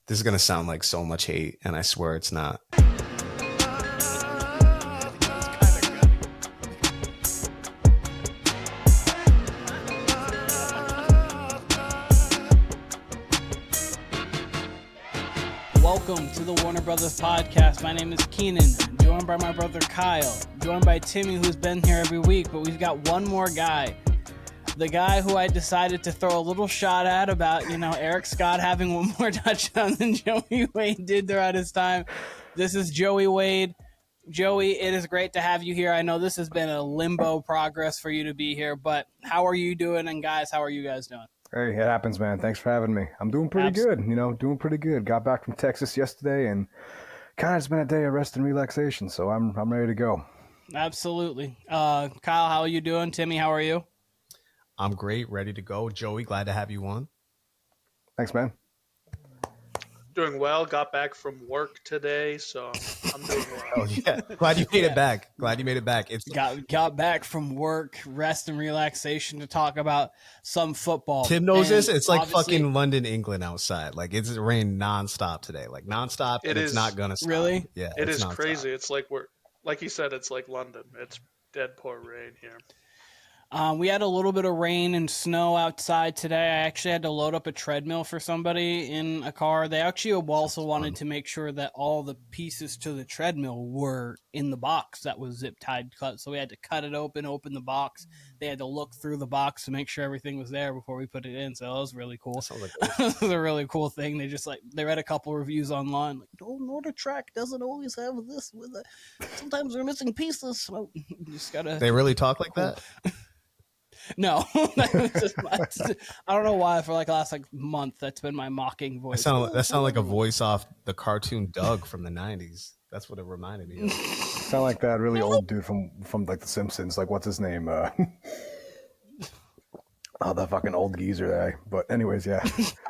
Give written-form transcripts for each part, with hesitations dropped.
This is going to sound like so much hate, and I swear it's not. Welcome to the Warner Brothers podcast. My name is Keenan, joined by my brother Kyle, joined by Timmy, who's been here every week, but we've got one more guy. The guy who I decided to throw a little shot at about, Eric Scott having one more touchdown than Joey Wade did throughout his time. This is Joey Wade. Joey, it is great to have you here. I know this has been a limbo progress for you to be here, but how are you doing? And guys, how are you guys doing? Hey, it happens, man. Thanks for having me. I'm doing pretty good, doing pretty good. Got back from Texas yesterday and kind of just been a day of rest and relaxation, so I'm ready to go. Absolutely. Kyle, how are you doing? Timmy, how are you? I'm great, ready to go. Joey, glad to have you on. Thanks, man. Doing well. Got back from work today, so I'm doing well. Oh yeah, glad you made it back. Glad you made it back. It's got back from work, rest and relaxation to talk about some football. Tim knows this. It's like fucking London, England outside. Like it's rained nonstop today. Like nonstop. It's not gonna stop. Really? Yeah. It is nonstop. crazy. It's like like you said, it's like London. It's dead poor rain here. We had a little bit of rain and snow outside today. I actually had to load up a treadmill for somebody in a car. They actually also wanted to make sure that all the pieces to the treadmill were in the box that was zip tied cut. So we had to cut it open the box. They had to look through the box to make sure everything was there before we put it in. So that was really cool. It was a really cool thing. They read a couple reviews online. Like, don't order track doesn't always have this with it. Sometimes we're missing pieces. So you just gotta. They really talk like that? No, I don't know why for like the last month that's been my mocking voice. That sounded like a voice off the cartoon Doug from the 90s. That's what it reminded me of. Sound like that really old dude from like The Simpsons. Like, what's his name? That fucking old geezer there. But anyways, yeah.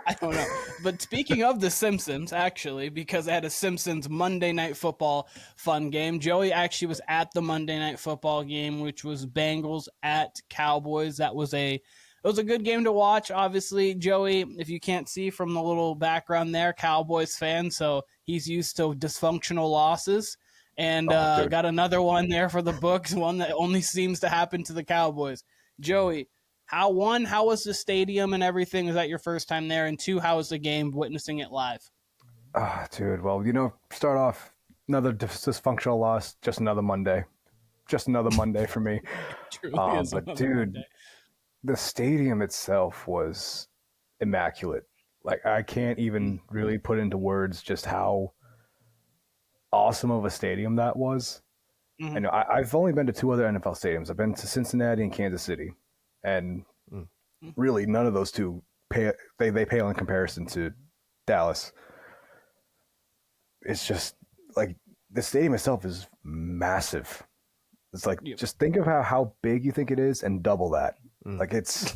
I don't know. But speaking of The Simpsons, actually, because I had a Simpsons Monday Night Football fun game, Joey actually was at the Monday Night Football game, which was Bengals at Cowboys. It was a good game to watch. Obviously, Joey, if you can't see from the little background there, Cowboys fan, so he's used to dysfunctional losses. And got another one there for the books, one that only seems to happen to the Cowboys. Joey, how was the stadium and everything? Was that your first time there? And two, how was the game witnessing it live? Dude, well, start off another dysfunctional loss, just another Monday. Just another Monday for me. But dude, Monday. The stadium itself was immaculate. Like, I can't even really put into words just how awesome of a stadium that was. Mm-hmm. I know I've only been to two other NFL stadiums. I've been to Cincinnati and Kansas City. And really, none of those two pale in comparison to Dallas. It's just like the stadium itself is massive. It's like just think of how big you think it is and double that. Like it's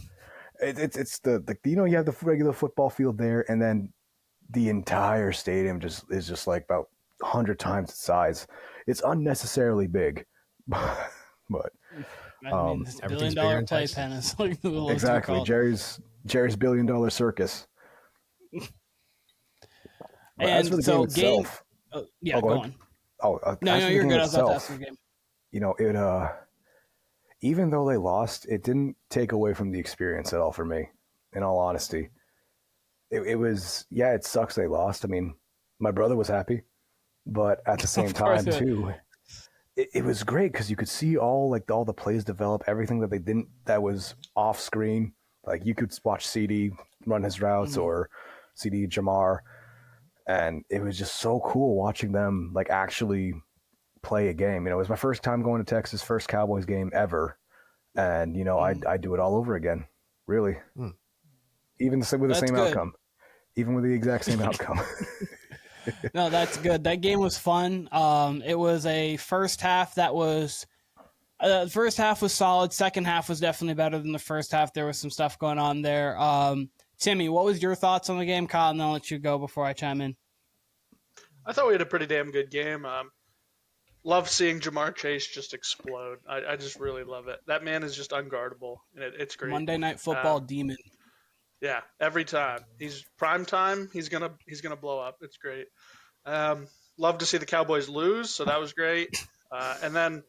the you have the regular football field there, and then the entire stadium is just like about 100 times its size. It's unnecessarily big, but. It's $1 billion playpen is like the exactly Jerry's $1 billion circus. And as for the game itself, go on. No, you're good. I was about to ask the game. It even though they lost, it didn't take away from the experience at all for me. In all honesty, it was it sucks they lost. I mean, my brother was happy, but at the same time too. It was great because you could see all the plays develop, everything that was off screen. Like you could watch CD run his routes or CD Jamar, and it was just so cool watching them like actually play a game. It was my first time going to Texas, first Cowboys game ever, and I'd do it all over again. Really, even with the same outcome, even with the exact same outcome. No, that's good. That game was fun. It was a first half that was the first half was solid. Second half was definitely better than the first half. There was some stuff going on there. Timmy, what was your thoughts on the game? Kyle, and I'll let you go before I chime in. I thought we had a pretty damn good game. Love seeing Jamar Chase just explode. I just really love it. That man is just unguardable, and it's great. Monday Night Football demon. Yeah, every time. He's prime time. He's gonna blow up. It's great. Love to see the Cowboys lose, so that was great. And then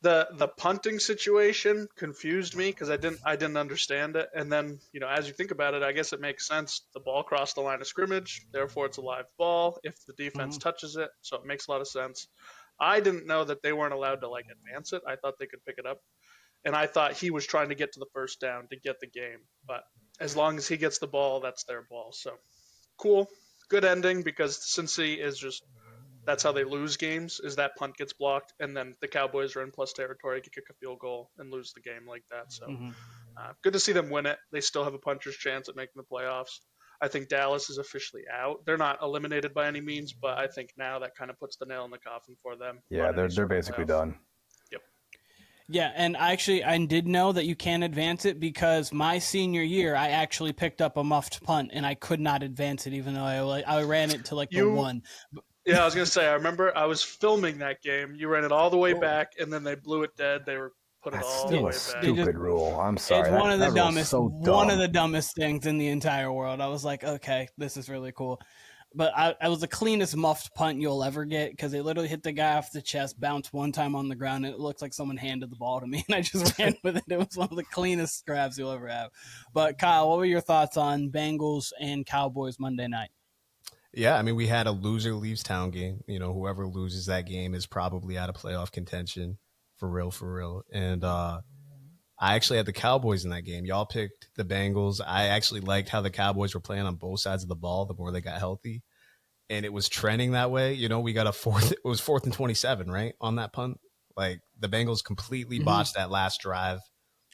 the punting situation confused me because I didn't understand it. And then as you think about it, I guess it makes sense. The ball crossed the line of scrimmage, therefore it's a live ball if the defense touches it. So it makes a lot of sense. I didn't know that they weren't allowed to advance it. I thought they could pick it up, and I thought he was trying to get to the first down to get the game. But as long as he gets the ball, that's their ball. So cool, good ending because Cincy is just. That's how they lose games, is that punt gets blocked, and then the Cowboys are in plus territory, kick a field goal, and lose the game like that. So good to see them win it. They still have a puncher's chance at making the playoffs. I think Dallas is officially out. They're not eliminated by any means, but I think now that kind of puts the nail in the coffin for them. Yeah, they're basically done. Yep. Yeah, and I did know that you can advance it because my senior year, I actually picked up a muffed punt, and I could not advance it even though I ran it to the one. Yeah, I was going to say, I remember I was filming that game. You ran it all the way back, and then they blew it dead. They were put it all the way back. Stupid rule. I'm sorry. It's one of the dumbest things in the entire world. I was like, okay, this is really cool. But I was the cleanest muffed punt you'll ever get because they literally hit the guy off the chest, bounced one time on the ground, and it looks like someone handed the ball to me, and I just ran with it. It was one of the cleanest grabs you'll ever have. But, Kyle, what were your thoughts on Bengals and Cowboys Monday night? Yeah, I mean, we had a loser leaves town game. Whoever loses that game is probably out of playoff contention, for real. And I actually had the Cowboys in that game. Y'all picked the Bengals. I actually liked how the Cowboys were playing on both sides of the ball the more they got healthy. And it was trending that way. We got it was 4th and 27, right, on that punt. The Bengals completely botched that last drive,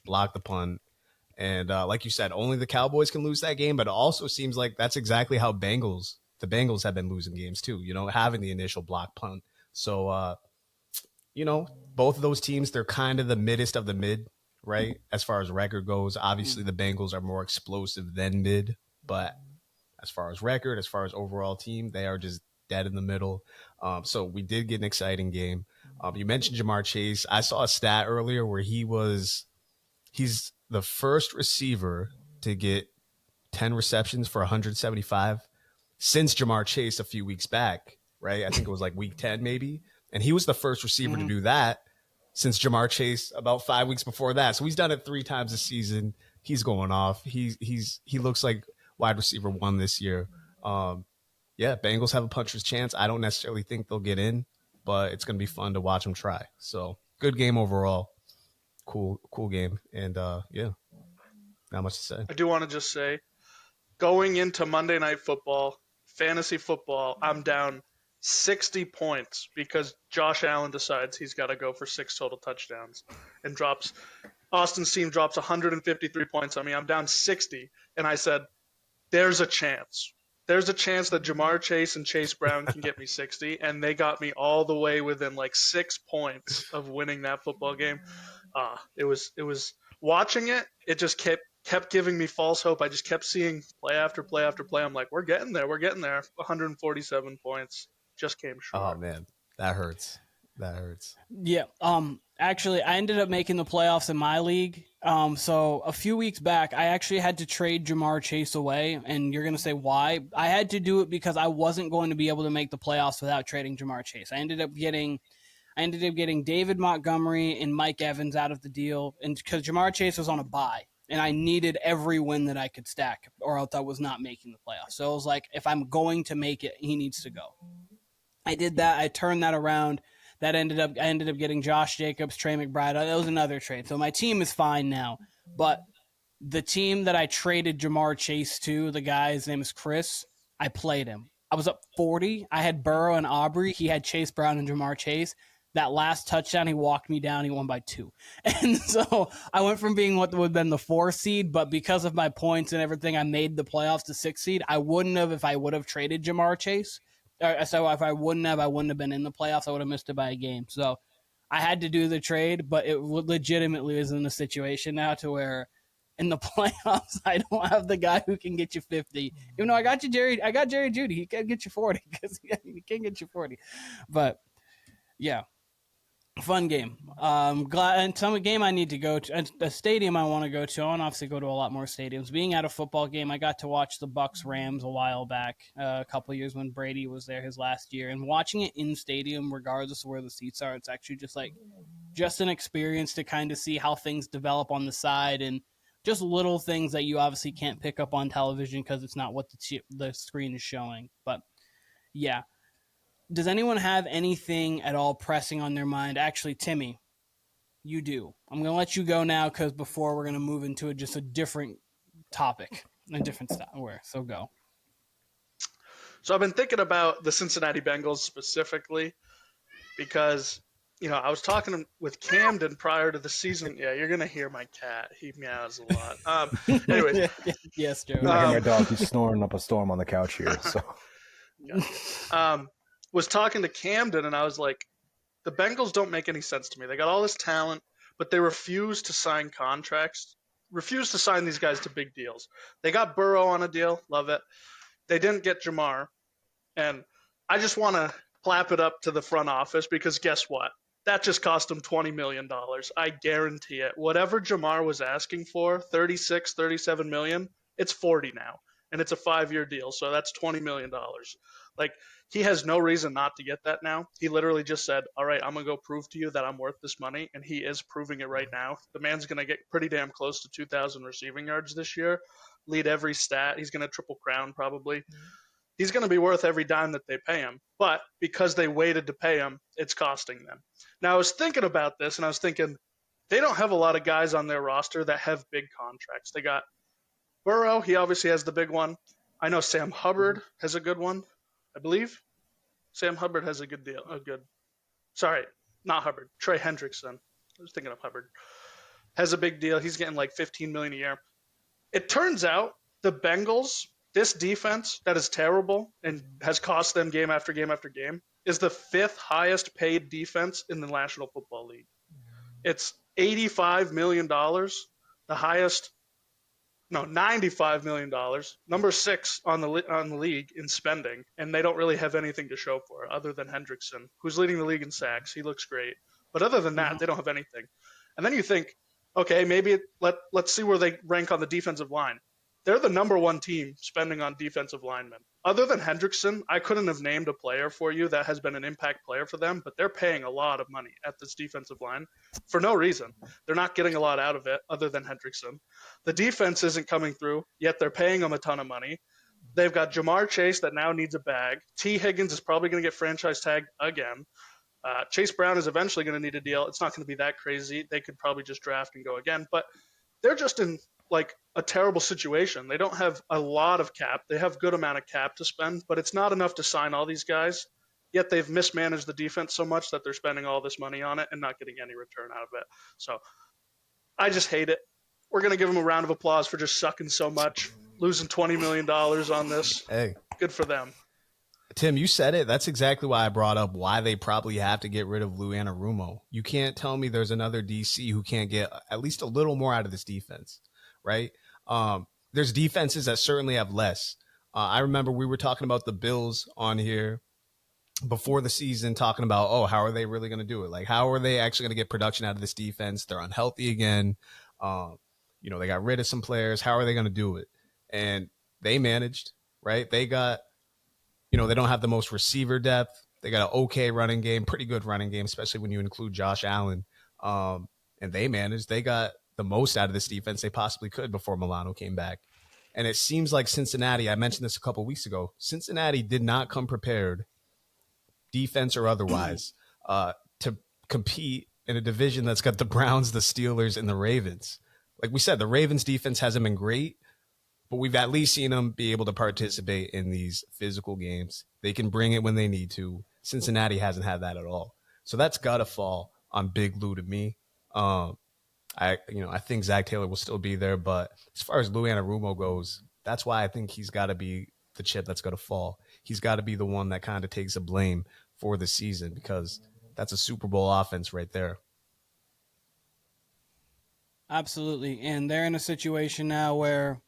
blocked the punt. And like you said, only the Cowboys can lose that game. But it also seems like that's exactly how the Bengals have been losing games too, having the initial block punt. So, both of those teams, they're kind of the middest of the mid, right? As far as record goes, obviously the Bengals are more explosive than mid, but as far as record, as far as overall team, they are just dead in the middle. So we did get an exciting game. You mentioned Jamar Chase. I saw a stat earlier where he's the first receiver to get 10 receptions for 175 since Jamar Chase a few weeks back, right? I think it was week 10 maybe. And he was the first receiver to do that since Jamar Chase about 5 weeks before that. So he's done it 3 times this season. He's going off. He looks like wide receiver 1 this year. Yeah, Bengals have a puncher's chance. I don't necessarily think they'll get in, but it's going to be fun to watch them try. So good game overall. Cool game. And yeah, not much to say. I do want to just say, going into Monday Night Football, fantasy football, I'm down 60 points because Josh Allen decides he's got to go for 6 total touchdowns and Austin's team drops 153 points on me. I'm down 60. And I said, there's a chance. There's a chance that Jamar Chase and Chase Brown can get me 60. And they got me all the way within 6 points of winning that football game. It was watching it. It just kept giving me false hope. I just kept seeing play after play after play. I'm like, we're getting there. 147 points. Just came short. Oh man, that hurts. Yeah. Actually, I ended up making the playoffs in my league. So a few weeks back, I actually had to trade Jamar Chase away, and you're gonna say why? I had to do it because I wasn't going to be able to make the playoffs without trading Jamar Chase. I ended up getting David Montgomery and Mike Evans out of the deal, and because Jamar Chase was on a bye. And I needed every win that I could stack, or else I was not making the playoffs. So I was like, if I'm going to make it, he needs to go. I did that. I turned that around. I ended up getting Josh Jacobs, Trey McBride. That was another trade. So my team is fine now. But the team that I traded Jamar Chase to, the guy, his name is Chris, I played him. I was up 40. I had Burrow and Aubrey. He had Chase Brown and Jamar Chase. That last touchdown, he walked me down. He won by 2. And so I went from being what would have been the 4 seed, but because of my points and everything, I made the playoffs to 6 seed. I wouldn't have if I would have traded Jamar Chase. So if I wouldn't have been in the playoffs. I would have missed it by a game. So I had to do the trade, but it legitimately is in a situation now to where in the playoffs, I don't have the guy who can get you 50. Even though I got Jerry Jeudy. He can get you 40 because he can get you 40. But yeah. Fun game. Glad, and some game I need to go to, a stadium I want to go to. I want to obviously go to a lot more stadiums. Being at a football game, I got to watch the Bucks Rams a while back, a couple of years when Brady was there his last year, and watching it in stadium, regardless of where the seats are, it's actually just an experience to kind of see how things develop on the side and just little things that you obviously can't pick up on television because it's not what the screen is showing. But yeah. Does anyone have anything at all pressing on their mind? Actually, Timmy, you do. I'm going to let you go now because before we're going to move into just a different topic, a different style. So go. So I've been thinking about the Cincinnati Bengals specifically because, I was talking with Camden prior to the season. Yeah, you're going to hear my cat. He meows a lot. Anyways. Yes, Joe. You might hear my dog. He's snoring up a storm on the couch here. So, was talking to Camden, and I was like, the Bengals don't make any sense to me. They got all this talent, but they refuse to sign contracts, refuse to sign these guys to big deals. They got Burrow on a deal. Love it. They didn't get Jamar. And I just want to clap it up to the front office because guess what? That just cost them $20 million. I guarantee it. Whatever Jamar was asking for, 36, 37 million, it's 40 now. And it's a 5-year deal. So that's $20 million. Like, he has no reason not to get that now. He literally just said, all right, I'm going to go prove to you that I'm worth this money. And he is proving it right now. The man's going to get pretty damn close to 2,000 receiving yards this year, lead every stat. He's going to triple crown probably. He's going to be worth every dime that they pay him. But because they waited to pay him, it's costing them. Now, I was thinking about this, and I was thinking, they don't have a lot of guys on their roster that have big contracts. They got Burrow. He obviously has the big one. I know Sam Hubbard has a good one, I believe. Sam Hubbard has a good deal. Sorry, not Hubbard. Trey Hendrickson. I was thinking of Hubbard. Has a big deal. He's getting like $15 million a year. It turns out the Bengals, this defense that is terrible and has cost them game after game after game, is the 5th highest paid defense in the National Football League. It's $85 million, the highest. No, $95 million, number 6 on the league in spending, and they don't really have anything to show for it other than Hendrickson, who's leading the league in sacks. He looks great. But other than that, they don't have anything. And then you think, okay, maybe let's see where they rank on the defensive line. They're the number 1 team spending on defensive linemen. Other than Hendrickson, I couldn't have named a player for you that has been an impact player for them, but they're paying a lot of money at this defensive line for no reason. They're not getting a lot out of it other than Hendrickson. The defense isn't coming through, yet they're paying them a ton of money. They've got Jamar Chase that now needs a bag. T. Higgins is probably going to get franchise tagged again. Chase Brown is eventually going to need a deal. It's not going to be that crazy. They could probably just draft and go again, but they're just in like a terrible situation. They don't have a lot of cap. They have good amount of cap to spend, but it's not enough to sign all these guys. Yet they've mismanaged the defense so much that they're spending all this money on it and not getting any return out of it. So I just hate it. We're going to give them a round of applause for just sucking so much, losing $20 million on this. Hey, good for them. Tim, you said it. That's exactly why I brought up why they probably have to get rid of Lou Anarumo. You can't tell me there's another DC who can't get at least a little more out of this defense, right? There's defenses that certainly have less. I remember we were talking about the Bills on here before the season, talking about, oh, how are they really going to do it? Like, how are they actually going to get production out of this defense? They're unhealthy again. They got rid of some players. How are they going to do it? And they managed, right? They got, they don't have the most receiver depth. They got an okay running game, pretty good running game, especially when you include Josh Allen. And they managed. They got the most out of this defense they possibly could before Milano came back. And it seems like Cincinnati, I mentioned this a couple of weeks ago, Cincinnati did not come prepared, defense or otherwise, to compete in a division that's got the Browns, the Steelers, and the Ravens. Like we said, the Ravens defense hasn't been great, but we've at least seen them be able to participate in these physical games. They can bring it when they need to. Cincinnati hasn't had that at all. So that's got to fall on Big Lou to me. I think Zach Taylor will still be there, but as far as Lou Anarumo goes, that's why I think he's got to be the chip that's going to fall. He's got to be the one that kind of takes the blame for the season because that's a Super Bowl offense right there. Absolutely. And they're in a situation now where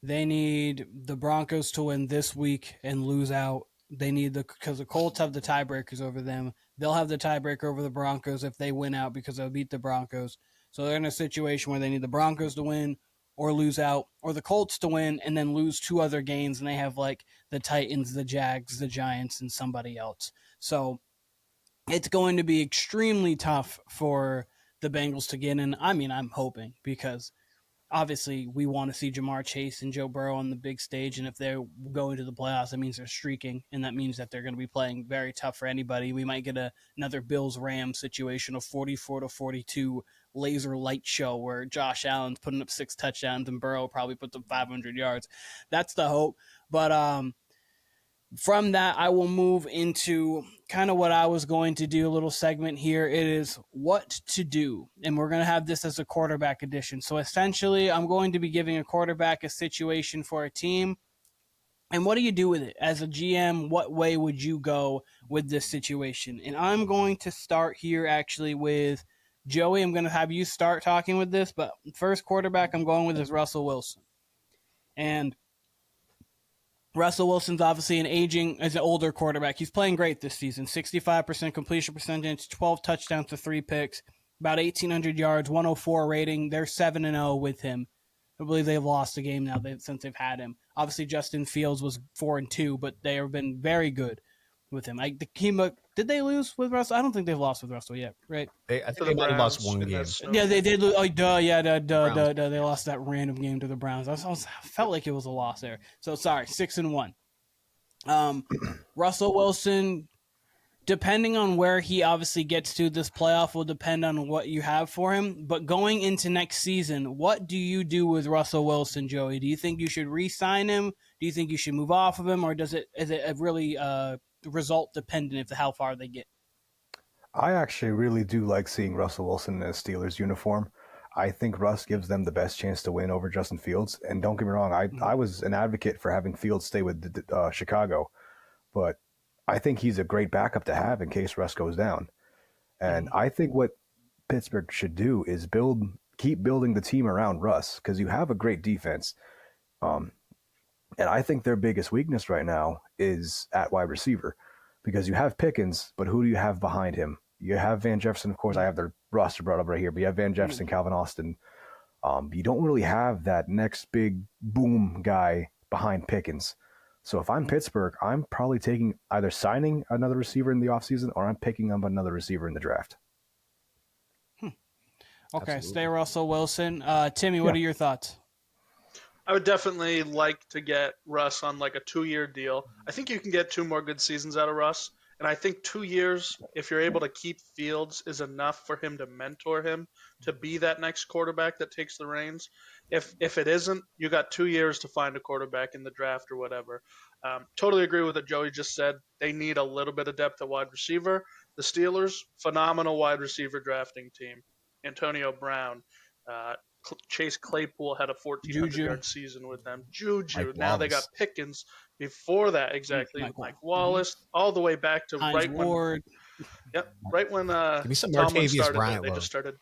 they need the Broncos to win this week and lose out. They need because the Colts have the tiebreakers over them. they'll have the tiebreaker over the Broncos if they win out because they'll beat the Broncos. So they're in a situation where they need the Broncos to win or lose out, or the Colts to win and then lose 2 other games, and they have like the Titans, the Jags, the Giants, and somebody else. So it's going to be extremely tough for the Bengals to get in. I mean, I'm hoping, because obviously we want to see Jamar Chase and Joe Burrow on the big stage, and if they're going to the playoffs, that means they're streaking, and that means that they're going to be playing very tough for anybody. We might get another Bills-Rams situation of 44-42 laser light show where Josh Allen's putting up 6 touchdowns and Burrow probably puts up 500 yards. That's the hope. But from that, I will move into kind of what I was going to do, a little segment here. It is what to do, and we're going to have this as a quarterback edition. So essentially, I'm going to be giving a quarterback a situation for a team, and what do you do with it? As a GM, what way would you go with this situation? And I'm going to start here actually with Joey. I'm going to have you start talking with this, but first quarterback I'm going with is Russell Wilson. And Russell Wilson's obviously an older quarterback. He's playing great this season. 65% completion percentage, 12 touchdowns to 3 picks, about 1,800 yards, 104 rating. They're 7-0 with him. I believe they've lost a game now since they've had him. Obviously, Justin Fields was 4-2, but they have been very good with him. Did they lose with Russell? I don't think they've lost with Russell yet, right? I think they might have lost one game. Yeah, they did lose. Oh, duh. They lost that random game to the Browns. I felt like it was a loss there. So sorry, 6-1. Russell Wilson, depending on where he obviously gets to, this playoff will depend on what you have for him. But going into next season, what do you do with Russell Wilson, Joey? Do you think you should re-sign him? Do you think you should move off of him, or is it really result dependent how far they get? I actually really do like seeing Russell Wilson in a Steelers uniform. I think Russ gives them the best chance to win over Justin Fields. And don't get me wrong, I was an advocate for having Fields stay with Chicago, but I think he's a great backup to have in case Russ goes down. And I think what Pittsburgh should do is keep building the team around Russ, because you have a great defense. And I think their biggest weakness right now is at wide receiver, because you have Pickens, but who do you have behind him? You have Van Jefferson, of course. I have their roster brought up right here, but you have Van Jefferson, Calvin Austin. You don't really have that next big boom guy behind Pickens. So if I'm Pittsburgh, I'm probably either signing another receiver in the offseason, or I'm picking up another receiver in the draft. Okay, Absolutely. Stay Russell Wilson. Timmy, what are your thoughts? I would definitely like to get Russ on like a 2-year deal. I think you can get 2 more good seasons out of Russ. And I think 2 years, if you're able to keep Fields, is enough for him to mentor him to be that next quarterback that takes the reins. If it isn't, you got 2 years to find a quarterback in the draft or whatever. Totally agree with what Joey just said. They need a little bit of depth at wide receiver. The Steelers, phenomenal wide receiver drafting team. Antonio Brown, Chase Claypool had a 1,400-yard season with them. Juju. Now they got Pickens. Before that, exactly, Mike Wallace, all the way back to Hines right Ward. right when Give me some Tomlin Martavius started. Bryant They love. just started.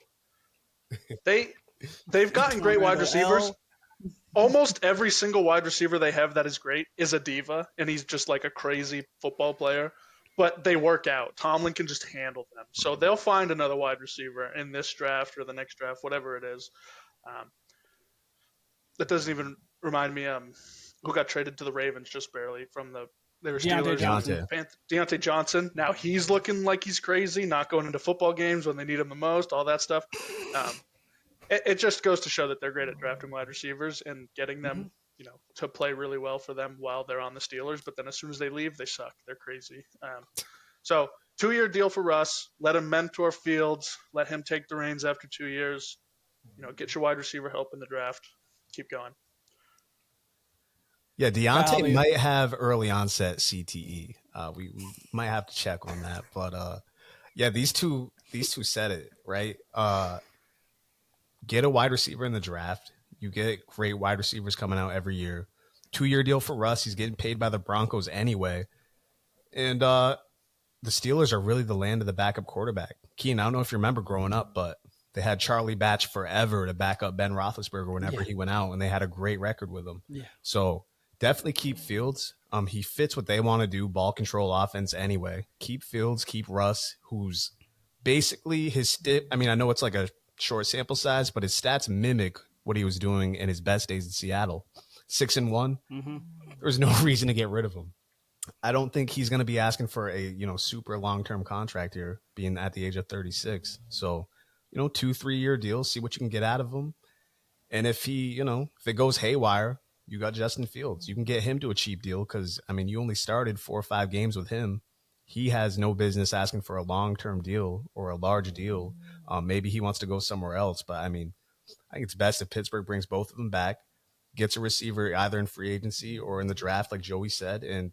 They've gotten great wide receivers. Almost every single wide receiver they have that is great is a diva, and he's just like a crazy football player. But they work out. Tomlin can just handle them. So they'll find another wide receiver in this draft or the next draft, whatever it is. That doesn't even remind me who got traded to the Ravens just barely from they were Steelers. Deontay Johnson. Now he's looking like he's crazy, not going into football games when they need him the most, all that stuff. It just goes to show that they're great at drafting wide receivers and getting them, to play really well for them while they're on the Steelers. But then as soon as they leave, they suck. They're crazy. So 2-year deal for Russ. Let him mentor Fields. Let him take the reins after 2 years. Get your wide receiver help in the draft. Keep going. Yeah, Deontay might have early onset CTE. We might have to check on that, but yeah, these two said it right. Get a wide receiver in the draft. You get great wide receivers coming out every year. 2-year deal for Russ. He's getting paid by the Broncos anyway, and the Steelers are really the land of the backup quarterback. Keen, I don't know if you remember growing up, but they had Charlie Batch forever to back up Ben Roethlisberger whenever he went out, and they had a great record with him. Yeah. So definitely keep Fields. He fits what they want to do, ball control offense anyway. Keep Fields, keep Russ, who's basically I mean, I know it's like a short sample size, but his stats mimic what he was doing in his best days in Seattle. 6-1. Mm-hmm. There's no reason to get rid of him. I don't think he's going to be asking for a super long-term contract here, being at the age of 36. So, 2-3 year deals, see what you can get out of him. And if if it goes haywire, you got Justin Fields. You can get him to a cheap deal because, I mean, you only started 4 or 5 games with him. He has no business asking for a long-term deal or a large deal. Maybe he wants to go somewhere else. But, I mean, I think it's best if Pittsburgh brings both of them back, gets a receiver either in free agency or in the draft, like Joey said, and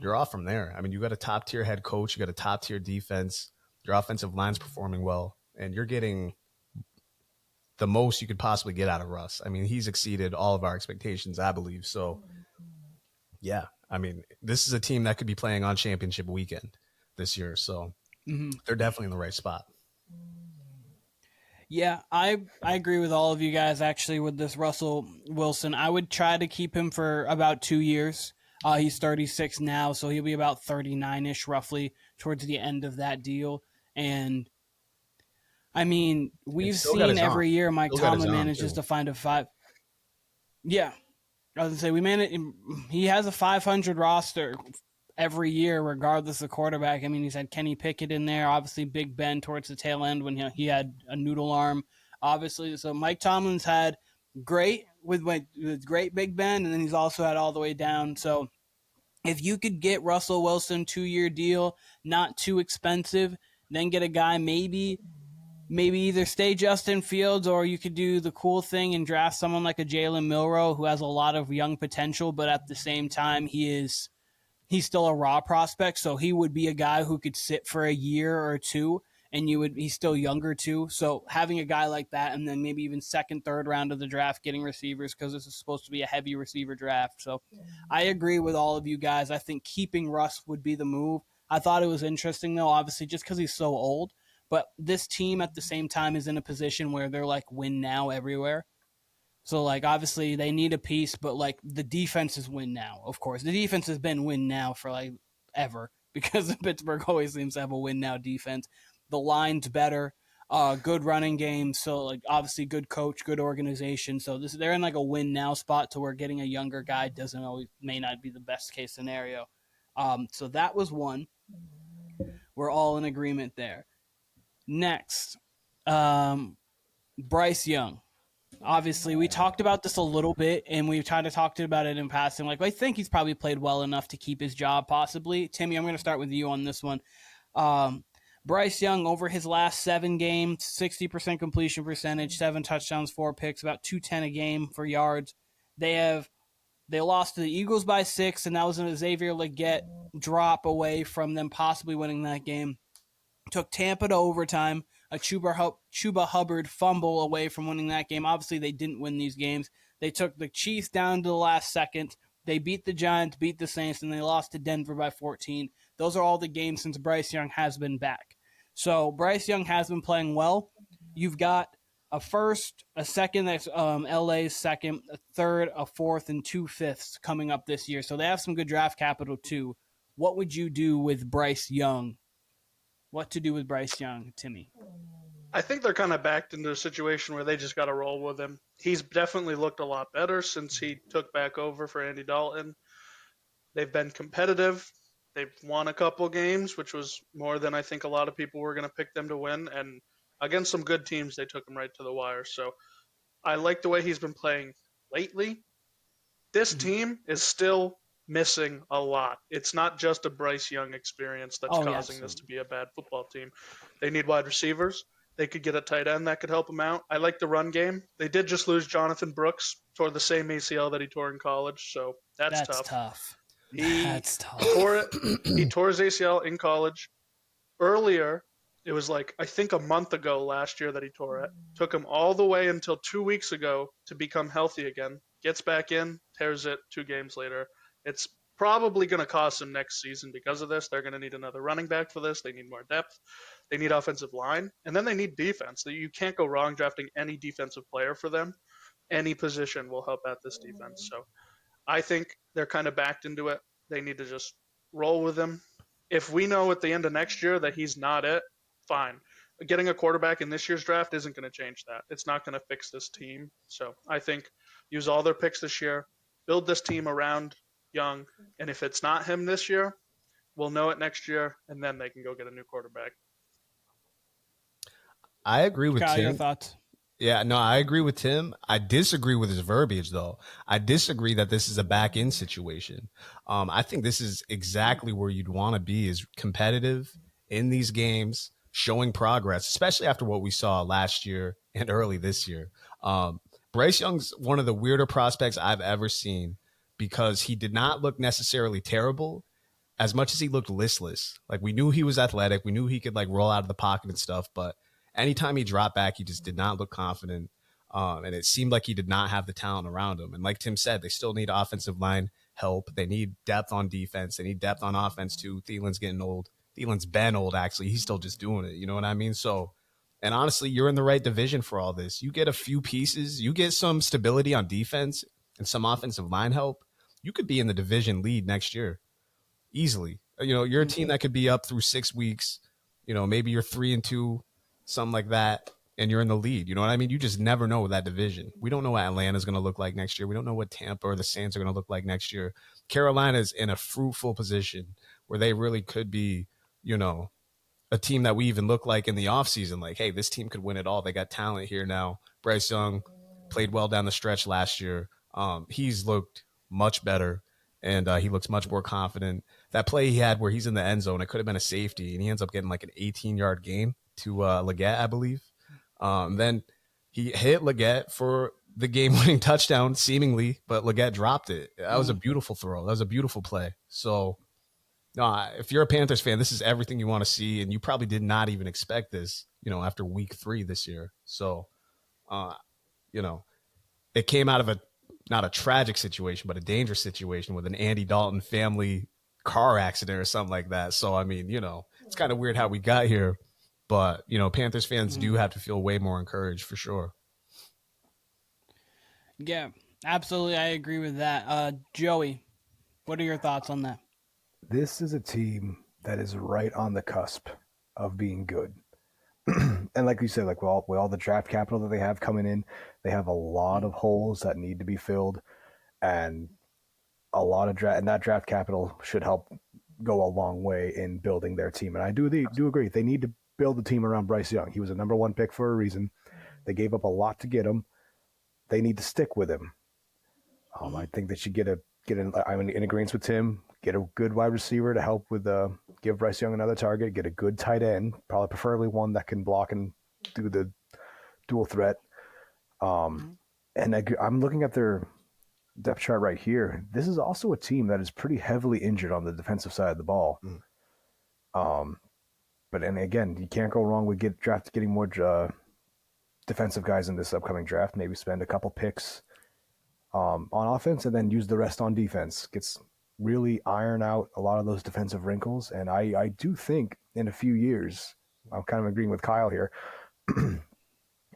you're off from there. I mean, you got a top-tier head coach. You got a top-tier defense. Your offensive line's performing well. And you're getting the most you could possibly get out of Russ. I mean, he's exceeded all of our expectations, I believe. So, yeah, I mean, this is a team that could be playing on championship weekend this year. So they're definitely in the right spot. Yeah, I agree with all of you guys, actually, with this Russell Wilson. I would try to keep him for about 2 years. He's 36 now, so he'll be about 39-ish roughly towards the end of that deal. And I mean, we've seen every year Mike Tomlin manages to find a 5. Yeah, I was gonna say he has a 500 roster every year, regardless of quarterback. I mean, he's had Kenny Pickett in there, obviously Big Ben towards the tail end when he had a noodle arm, obviously. So Mike Tomlin's had great with great Big Ben, and then he's also had all the way down. So if you could get Russell Wilson 2-year deal, not too expensive, then get a guy maybe either stay Justin Fields, or you could do the cool thing and draft someone like a Jalen Milroe who has a lot of young potential, but at the same time he's still a raw prospect, so he would be a guy who could sit for a year or two, and he's still younger too. So having a guy like that, and then maybe even second, third round of the draft, getting receivers, because this is supposed to be a heavy receiver draft. So I agree with all of you guys. I think keeping Russ would be the move. I thought it was interesting though, obviously just because he's so old. But this team at the same time is in a position where they're like win now everywhere. So like obviously they need a piece, but like the defense is win now. Of course, the defense has been win now for like ever because Pittsburgh always seems to have a win now defense. The line's better, good running game. So like obviously good coach, good organization. So they're in like a win now spot to where getting a younger guy may not be the best case scenario. So that was one. We're all in agreement there. Next, Bryce Young. Obviously, we talked about this a little bit, and we've kind of talked about it in passing. Like, I think he's probably played well enough to keep his job, possibly. Timmy, I'm going to start with you on this one. Bryce Young, over his last 7 games, 60% completion percentage, 7 touchdowns, 4 picks, about 210 a game for yards. They lost to the Eagles by 6, and that was a Xavier Legette drop away from them possibly winning that game. Took Tampa to overtime, a Chuba Hubbard fumble away from winning that game. Obviously, they didn't win these games. They took the Chiefs down to the last second. They beat the Giants, beat the Saints, and they lost to Denver by 14. Those are all the games since Bryce Young has been back. So Bryce Young has been playing well. You've got a first, a second, that's LA's second, a third, a fourth, and 2 fifths coming up this year. So they have some good draft capital too. What would you do with Bryce Young? What to do with Bryce Young, Timmy? I think they're kind of backed into a situation where they just got to roll with him. He's definitely looked a lot better since he took back over for Andy Dalton. They've been competitive. They've won a couple games, which was more than I think a lot of people were going to pick them to win. And against some good teams, they took him right to the wire. So I like the way he's been playing lately. This team is still missing a lot. It's not just a Bryce Young experience that's causing this to be a bad football team. They need wide receivers. They could get a tight end that could help them out. I like the run game. They did just lose Jonathan Brooks, tore the same ACL that he tore in college, so that's tough. That's tough. He tore his ACL in college. Earlier, it was like, I think a month ago last year that he tore it. Took him all the way until 2 weeks ago to become healthy again. Gets back in, tears it 2 games later. It's probably going to cost them next season because of this. They're going to need another running back for this. They need more depth. They need offensive line. And then they need defense. You can't go wrong drafting any defensive player for them. Any position will help out this defense. So I think they're kind of backed into it. They need to just roll with him. If we know at the end of next year that he's not it, fine. Getting a quarterback in this year's draft isn't going to change that. It's not going to fix this team. So I think use all their picks this year, build this team around Young, and if it's not him this year, we'll know it next year, and then they can go get a new quarterback. I agree with Kyle, Tim. your thoughts? Yeah, no, I agree with Tim. I disagree with his verbiage, though. I disagree that this is a back end situation. I think this is exactly where you'd want to be, is competitive in these games, showing progress, especially after what we saw last year and early this year. Bryce Young's one of the weirder prospects I've ever seen because he did not look necessarily terrible as much as he looked listless. Like, we knew he was athletic. We knew he could like roll out of the pocket and stuff, but anytime he dropped back, he just did not look confident. And it seemed like he did not have the talent around him. And like Tim said, they still need offensive line help. They need depth on defense. They need depth on offense too. Thielen's getting old. Thielen's been old, actually. He's still just doing it. You know what I mean? So, and honestly, you're in the right division for all this. You get a few pieces, you get some stability on defense and some offensive line help, you could be in the division lead next year easily. You know, you're a team that could be up through 6 weeks. You know, maybe you're 3-2, something like that, and you're in the lead. You know what I mean? You just never know with that division. We don't know what Atlanta's going to look like next year. We don't know what Tampa or the Saints are going to look like next year. Carolina's in a fruitful position where they really could be, you know, a team that we even look like in the offseason. Like, hey, this team could win it all. They got talent here now. Bryce Young played well down the stretch last year. He's looked much better, and he looks much more confident. That play he had where he's in the end zone, it could have been a safety, and he ends up getting like an 18-yard gain to Leggett, I believe. Then he hit Leggett for the game-winning touchdown, seemingly, but Leggett dropped it. That was a beautiful throw. That was a beautiful play. So, no, if you're a Panthers fan, this is everything you want to see, and you probably did not even expect this, you know, after week 3 this year. So, you know, it came out of not a tragic situation, but a dangerous situation with an Andy Dalton family car accident or something like that. So, I mean, you know, it's kind of weird how we got here. But, you know, Panthers fans do have to feel way more encouraged for sure. Yeah, absolutely. I agree with that. Joey, what are your thoughts on that? This is a team that is right on the cusp of being good. And like you said, like with all the draft capital that they have coming in, they have a lot of holes that need to be filled, and a lot of and that draft capital should help go a long way in building their team. And I do agree. They need to build the team around Bryce Young. He was a number 1 pick for a reason. They gave up a lot to get him. They need to stick with him. I think they should I'm in agreement with Tim. Get a good wide receiver to help with give Bryce Young another target. Get a good tight end, probably preferably one that can block and do the dual threat. And I'm looking at their depth chart right here. This is also a team that is pretty heavily injured on the defensive side of the ball. But again, you can't go wrong with getting more defensive guys in this upcoming draft. Maybe spend a couple picks on offense and then use the rest on defense. Really iron out a lot of those defensive wrinkles. And I do think in a few years, I'm kind of agreeing with Kyle here,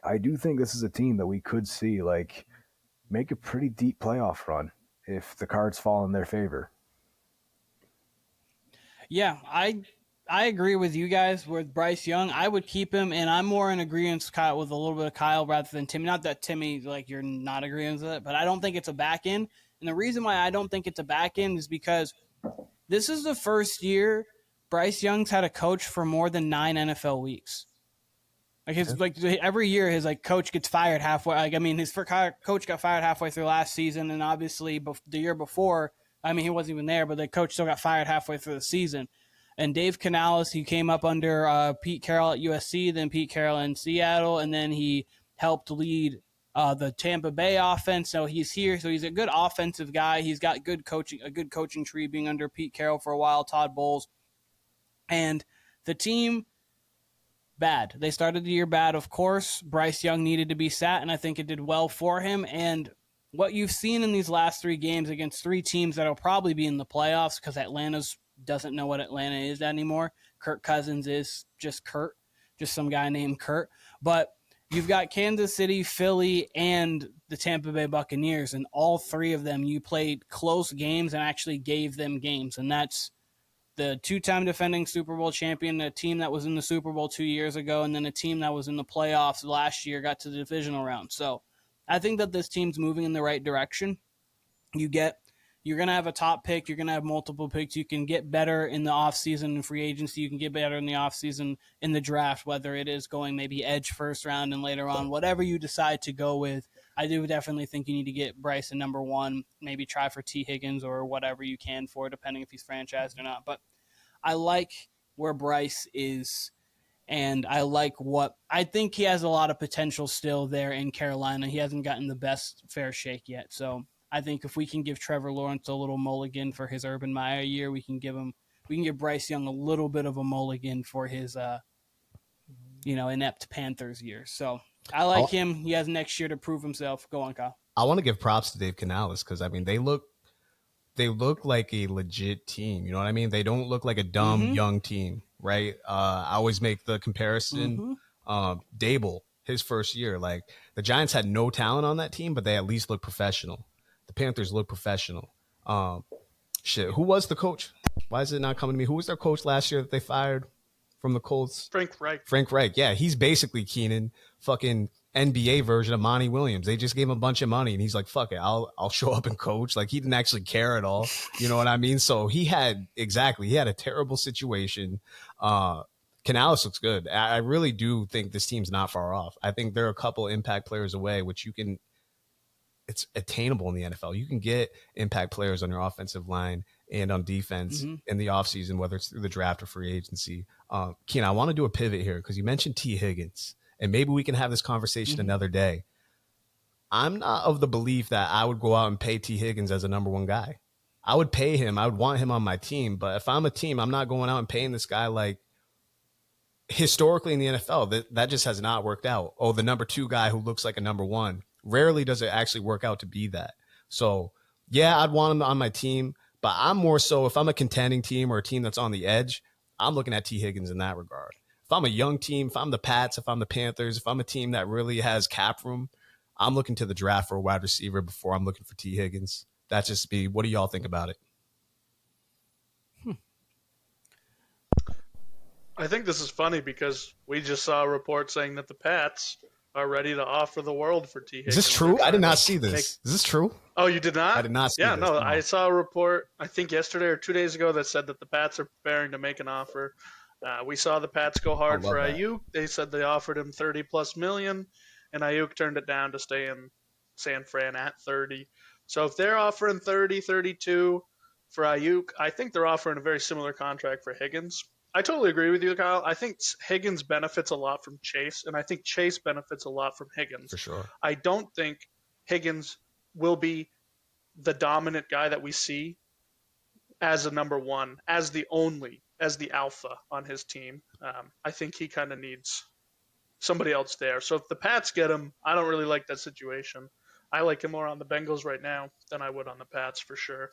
I do think this is a team that we could see like make a pretty deep playoff run if the cards fall in their favor. Yeah, I agree with you guys with Bryce Young. I would keep him, and I'm more in agreement with a little bit of Kyle rather than Timmy. Not that Timmy, like, you're not agreeing with it, but I don't think it's a back end. And the reason why I don't think it's a back end is because this is the first year Bryce Young's had a coach for more than 9 NFL weeks. Like every year, his coach gets fired halfway. His coach got fired halfway through last season, and obviously the year before, he wasn't even there, but the coach still got fired halfway through the season. And Dave Canales, he came up under Pete Carroll at USC, then Pete Carroll in Seattle, and then he helped lead the Tampa Bay offense. So he's here. So he's a good offensive guy. He's got a good coaching tree being under Pete Carroll for a while, Todd Bowles. And the team, bad. They started the year bad, of course. Bryce Young needed to be sat, and I think it did well for him. And what you've seen in these last 3 games against 3 teams that will probably be in the playoffs, because Atlanta's doesn't know what Atlanta is anymore. Kirk Cousins is just Kurt, just some guy named Kurt. But you've got Kansas City, Philly, and the Tampa Bay Buccaneers, and all three of them you played close games and actually gave them games, and that's the two-time defending Super Bowl champion, a team that was in the Super Bowl 2 years ago, and then a team that was in the playoffs last year got to the divisional round. So I think that this team's moving in the right direction. You're going to have a top pick. You're going to have multiple picks. You can get better in the offseason in free agency. You can get better in the offseason in the draft, whether it is going maybe edge first round and later on, whatever you decide to go with. I do definitely think you need to get Bryce in number one, maybe try for T. Higgins or whatever you can for, depending if he's franchised or not. But I like where Bryce is, and I think he has a lot of potential still there in Carolina. He hasn't gotten the best fair shake yet. So I think if we can give Trevor Lawrence a little mulligan for his Urban Meyer year, we can give Bryce Young a little bit of a mulligan for his inept Panthers year. So I like him. He has next year to prove himself. Go on, Kyle. I want to give props to Dave Canales because, I mean, they look like a legit team. You know what I mean? They don't look like a dumb young team, right? I always make the comparison. Dable, his first year, like the Giants had no talent on that team, but they at least look professional. The Panthers look professional. Who was the coach? Why is it not coming to me? Who was their coach last year that they fired from the Colts? Frank Reich. Yeah, he's basically Keenan, fucking NBA version of Monty Williams. They just gave him a bunch of money, and he's like, "Fuck it, I'll show up and coach." Like, he didn't actually care at all. You know what I mean? So he had a terrible situation. Canales looks good. I really do think this team's not far off. I think they're a couple impact players away, which it's attainable in the NFL. You can get impact players on your offensive line and on defense in the offseason, whether it's through the draft or free agency. Keenan, I want to do a pivot here because you mentioned T. Higgins, and maybe we can have this conversation another day. I'm not of the belief that I would go out and pay T. Higgins as a number one guy. I would pay him. I would want him on my team. But if I'm a team, I'm not going out and paying this guy like historically in the NFL. That just has not worked out. Oh, the number two guy who looks like a number one. Rarely does it actually work out to be that. So, yeah, I'd want him on my team. But I'm more so, if I'm a contending team or a team that's on the edge, I'm looking at T. Higgins in that regard. If I'm a young team, if I'm the Pats, if I'm the Panthers, if I'm a team that really has cap room, I'm looking to the draft for a wide receiver before I'm looking for T. Higgins. That's just me. What do y'all think about it? I think this is funny because we just saw a report saying that the Pats are ready to offer the world for T. Higgins. Is this true? I did not see this. Is this true? Oh, you did not? I did not see this. No, I saw a report, I think yesterday or 2 days ago, that said that the Pats are preparing to make an offer. We saw the Pats go hard for Ayuk. They said they offered him $30+ million, and Ayuk turned it down to stay in San Fran at 30. So if they're offering 30, 32 for Ayuk, I think they're offering a very similar contract for Higgins. I totally agree with you, Kyle. I think Higgins benefits a lot from Chase, and I think Chase benefits a lot from Higgins. For sure. I don't think Higgins will be the dominant guy that we see as a number one, as the alpha on his team. I think he kind of needs somebody else there. So if the Pats get him, I don't really like that situation. I like him more on the Bengals right now than I would on the Pats for sure.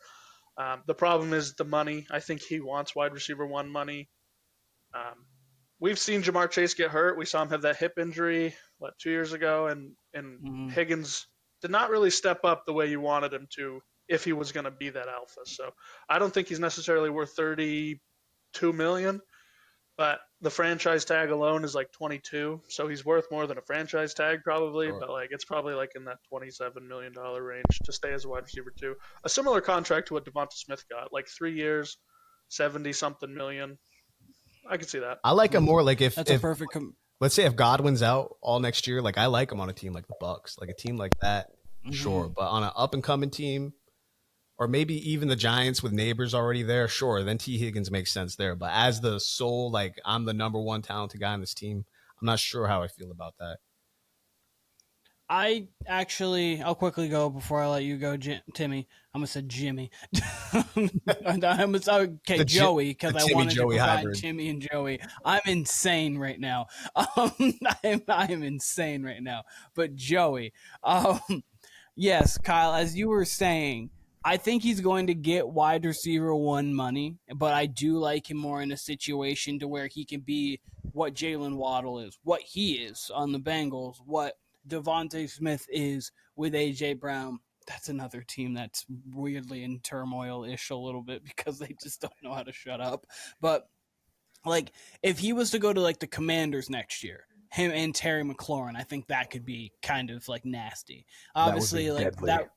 The problem is the money. I think he wants wide receiver one money. We've seen Jamar Chase get hurt. We saw him have that hip injury, 2 years ago, and Higgins did not really step up the way you wanted him to if he was going to be that alpha. So I don't think he's necessarily worth $32 million, but the franchise tag alone is like 22, so he's worth more than a franchise tag probably. Sure. But it's probably in that $27 million range to stay as a wide receiver too. A similar contract to what Devonta Smith got, 3 years, 70-something million. I could see that. I like him more if a perfect. Let's say if Godwin's out all next year, I like him on a team like the Bucks, a team like that, sure. But on an up and coming team, or maybe even the Giants with Neighbors already there, sure. Then T. Higgins makes sense there. But as the sole, I'm the number one talented guy on this team, I'm not sure how I feel about that. I'll quickly go before I let you go, Timmy. I almost said Jimmy. Joey, because I wanted to provide hybrid. Jimmy and Joey. I'm insane right now. I am insane right now. But Joey, yes, Kyle, as you were saying, I think he's going to get wide receiver one money, but I do like him more in a situation to where he can be what Jalen Waddle is, what he is on the Bengals, what Devontae Smith is with AJ Brown. That's another team that's weirdly in turmoil-ish a little bit because they just don't know how to shut up. But like, if he was to go to like the Commanders next year, him and Terry McLaurin, I think that could be kind of like nasty. Obviously, like deadly. that.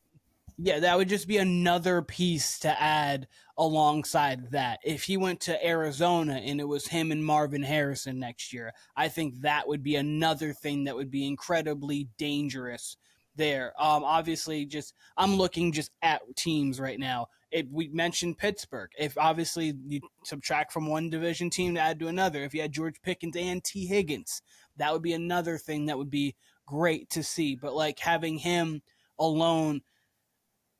Yeah, that would just be another piece to add alongside that. If he went to Arizona and it was him and Marvin Harrison next year, I think that would be another thing that would be incredibly dangerous there. Obviously, just I'm looking just at teams right now. We mentioned Pittsburgh. If obviously you subtract from one division team to add to another, if you had George Pickens and T. Higgins, that would be another thing that would be great to see. But like having him alone,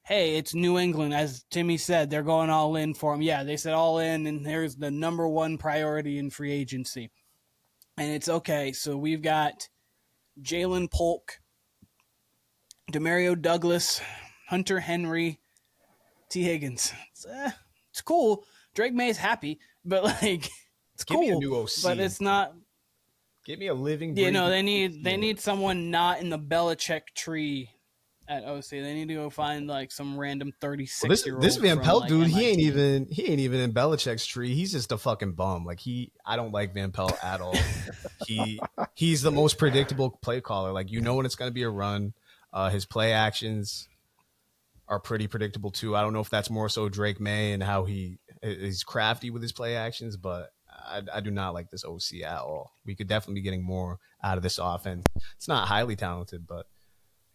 hey, it's New England. As Timmy said, they're going all in for him. Yeah, they said all in, and there's the number one priority in free agency. And it's okay. So we've got Jalen Polk, Demario Douglas, Hunter Henry, T. Higgins. It's cool. Drake May's happy, but like it's Give cool. me a new OC. But it's not. Give me a living. You know, they need someone not in the Belichick tree at OC. They need to go find like some random 36-year-old. This Van Pelt like, dude, MIT. he ain't even in Belichick's tree. He's just a fucking bum. Like I don't like Van Pelt at all. He's the most predictable play caller. Like you know when it's going to be a run. His play actions are pretty predictable too. I don't know if that's more so Drake May and how he is crafty with his play actions, but I do not like this OC at all. We could definitely be getting more out of this offense. It's not highly talented, but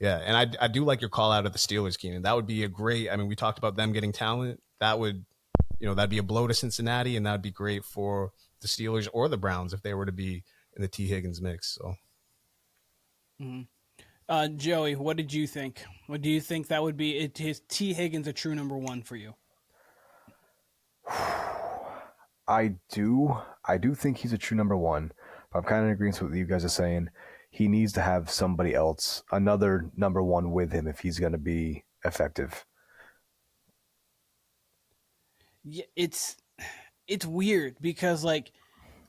yeah. And I do like your call out of the Steelers, Keenan. That would be a great, I mean, we talked about them getting talent. That would, that'd be a blow to Cincinnati, and that'd be great for the Steelers or the Browns if they were to be in the T. Higgins mix. So. Mm-hmm. Joey, what did you think? What do you think that would be? Is T. Higgins a true number one for you? I do think he's a true number one, but I'm kind of in agreement with what you guys are saying. He needs to have somebody else, another number one with him if he's going to be effective. Yeah, it's weird because like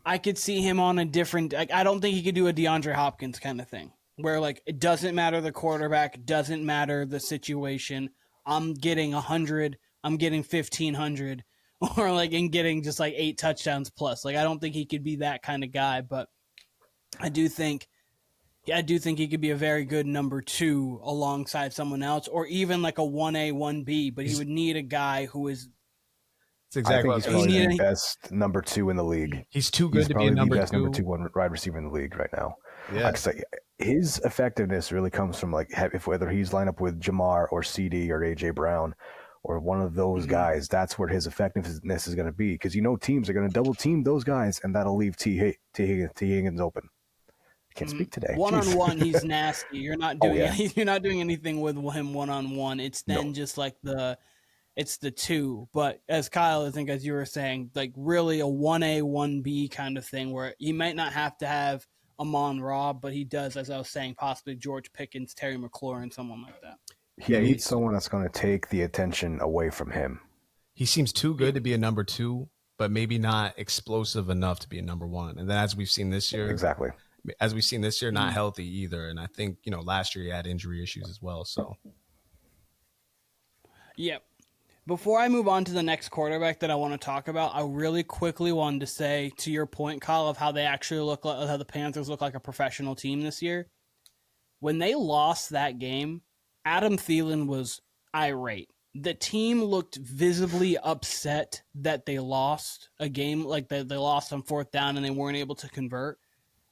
I could see him on a different. Like, I don't think he could do a DeAndre Hopkins kind of thing where like it doesn't matter the quarterback, it doesn't matter the situation. I'm getting 100. I'm getting 1,500. Or like in getting just like 8 touchdowns plus. Like I don't think he could be that kind of guy, but I do think he could be a very good number 2 alongside someone else, or even like a 1A, 1B. But he would need a guy who is. That's exactly I think he's probably the best number 2 in the league. He's too good to be a number 2. He's probably the best number 2 wide receiver in the league right now. Yeah, his effectiveness really comes from like whether he's lined up with Jamar or CD or AJ Brown or one of those guys. That's where his effectiveness is going to be, because teams are going to double team those guys, and that'll leave T. Higgins open. I can't speak today. One-on-one, he's nasty. You're not doing you're not doing anything with him one-on-one. It's then just like it's the 2. But as Kyle, I think as you were saying, like really a 1A, 1B kind of thing where he might not have to have Amon-Ra, but he does, as I was saying, possibly George Pickens, Terry McLaurin, someone like that. He needs someone that's going to take the attention away from him. He seems too good to be a number 2, but maybe not explosive enough to be a number 1. And then as we've seen this year, not healthy either. And I think, last year he had injury issues as well. So, yeah. Before I move on to the next quarterback that I want to talk about, I really quickly wanted to say, to your point, Kyle, of how they actually look like, how the Panthers look like a professional team this year. When they lost that game, Adam Thielen was irate. The team looked visibly upset that they lost a game, like they lost on 4th down and they weren't able to convert.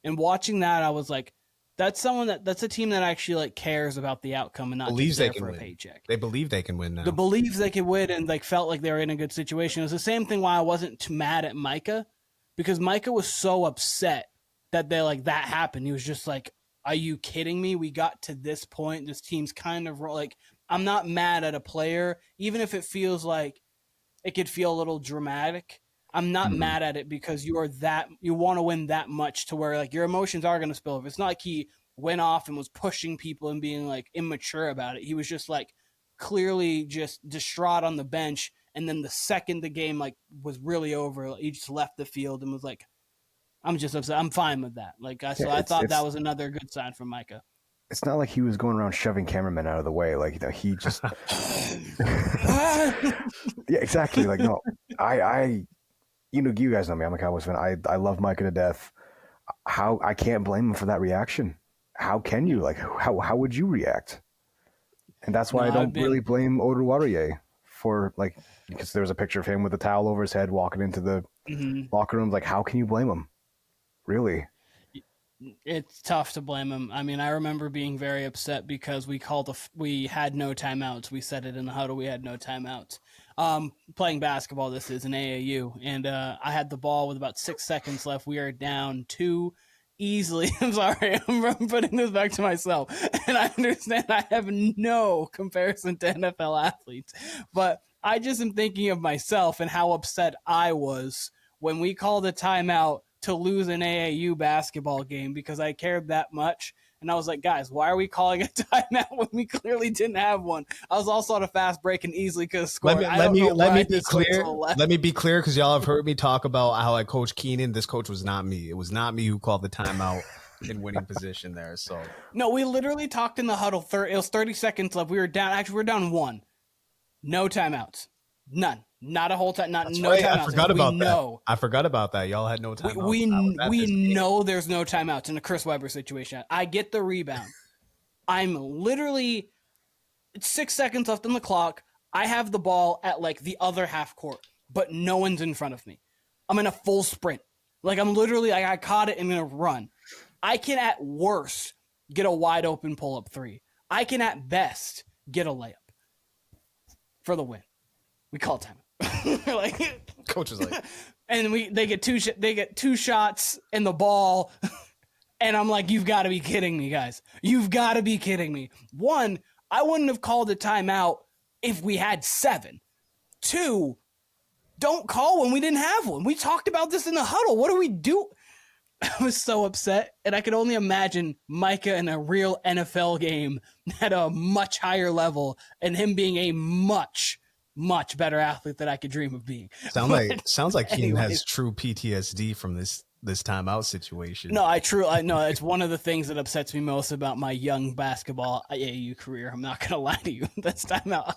And watching that, I was like, that's a team that actually like cares about the outcome and not believes just there they can for win. A paycheck. They believe they can win now. They believes they can win and like felt like they were in a good situation. It was the same thing why I wasn't too mad at Micah, because Micah was so upset that that happened. He was just like, are you kidding me? We got to this point. This team's kind of like, I'm not mad at a player, even if it feels like it could feel a little dramatic. I'm not mad at it because you want to win that much to where like your emotions are going to spill over. It's not like he went off and was pushing people and being like immature about it. He was just like clearly just distraught on the bench. And then the second the game like was really over, he just left the field and was like, I'm just upset. I'm fine with that. So I thought that was another good sign from Micah. It's not like he was going around shoving cameramen out of the way. Like, he just, yeah, exactly. Like, no, you guys know me. I'm a Cowboys fan. I love Micah to death. I can't blame him for that reaction. How can you? Like, how would you react? And that's why I don't really blame Oduwariye for, like, because there was a picture of him with a towel over his head walking into the locker room. Like, how can you blame him? Really? It's tough to blame him. I mean, I remember being very upset because we had no timeouts. We said it in the huddle. We had no timeouts. Playing basketball, this is an AAU, and I had the ball with about 6 seconds left. We are down 2 easily. I'm sorry. I'm putting this back to myself, and I understand I have no comparison to NFL athletes, but I just am thinking of myself and how upset I was when we called a timeout to lose an AAU basketball game because I cared that much. And I was like, guys, why are we calling a timeout when we clearly didn't have one? I was also on a fast break and easily could have scored. Let me be clear. Let me be clear, because y'all have heard me talk about how I coach Keenan. This coach was not me. It was not me who called the timeout in winning position there. So no, we literally talked in the huddle. It was 30 seconds left. We were down. Actually, we were down 1. No timeouts. None. Not a whole time. No timeouts. I forgot about that. I forgot about that. Y'all had no timeouts. We know there's no timeouts in a Chris Webber situation. I get the rebound. I'm literally 6 seconds left on the clock. I have the ball at like the other half court, but no one's in front of me. I'm in a full sprint. Like I'm literally, I caught it and I'm going to run. I can at worst get a wide open pull up 3. I can at best get a layup for the win. We call time. Like coach is like, and they get 2 shots in the ball, and I'm like, you've got to be kidding me, guys. You've got to be kidding me. 1, I wouldn't have called a timeout if we had 7. 2, don't call when we didn't have one. We talked about this in the huddle. What do we do? I was so upset, and I could only imagine Micah in a real NFL game at a much higher level, and him being a much better athlete that I could dream of being. Sounds like Keenan has true PTSD from this timeout situation. No, I know it's one of the things that upsets me most about my young basketball AAU career. I'm not gonna lie to you. This timeout,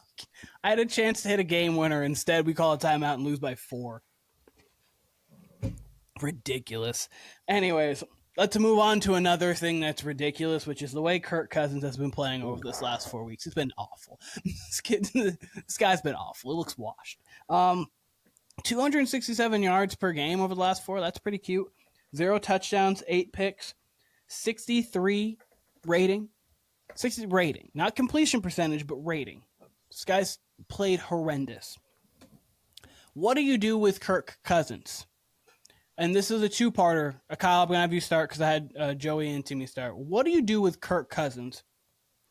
I had a chance to hit a game winner. Instead, we call a timeout and lose by 4. Ridiculous. Anyways, let's move on to another thing that's ridiculous, which is the way Kirk Cousins has been playing over this last 4 weeks. It's been awful. This guy's been awful. It looks washed. 267 yards per game over the last 4. That's pretty cute. 0 touchdowns, 8 picks, 63 rating. 60 rating, not completion percentage, but rating. This guy's played horrendous. What do you do with Kirk Cousins? And this is a 2-parter. Kyle, I'm going to have you start because I had Joey and Timmy start. What do you do with Kirk Cousins?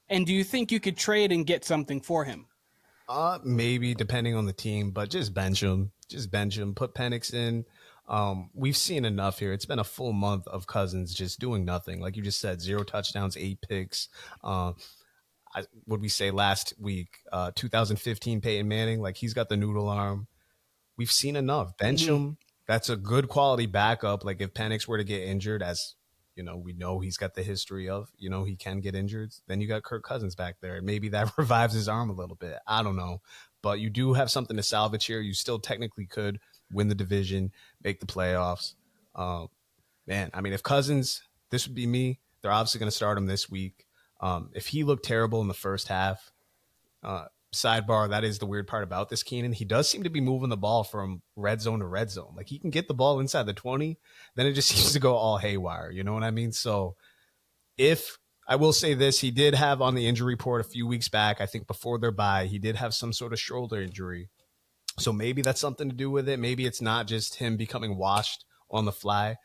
And do you think you could trade and get something for him? Maybe, depending on the team, but just bench him. Just bench him. Put Penix in. We've seen enough here. It's been a full month of Cousins just doing nothing. Like you just said, 0 touchdowns, 8 picks. What we say last week? 2015 Peyton Manning. Like he's got the noodle arm. We've seen enough. Bench him. That's a good quality backup. Like if Penix were to get injured, as you know, we know he's got the history of, he can get injured. Then you got Kirk Cousins back there. Maybe that revives his arm a little bit. I don't know. But you do have something to salvage here. You still technically could win the division, make the playoffs. Man, I mean, if Cousins, this would be me. They're obviously going to start him this week. If he looked terrible in the first half, sidebar, that is the weird part about this Keenan. He does seem to be moving the ball from red zone to red zone. Like he can get the ball inside the 20, then it just seems to go all haywire. You know what I mean? So if I will say this, he did have on the injury report a few weeks back, I think before their bye, he did have some sort of shoulder injury. So maybe that's something to do with it. Maybe it's not just him becoming washed on the fly.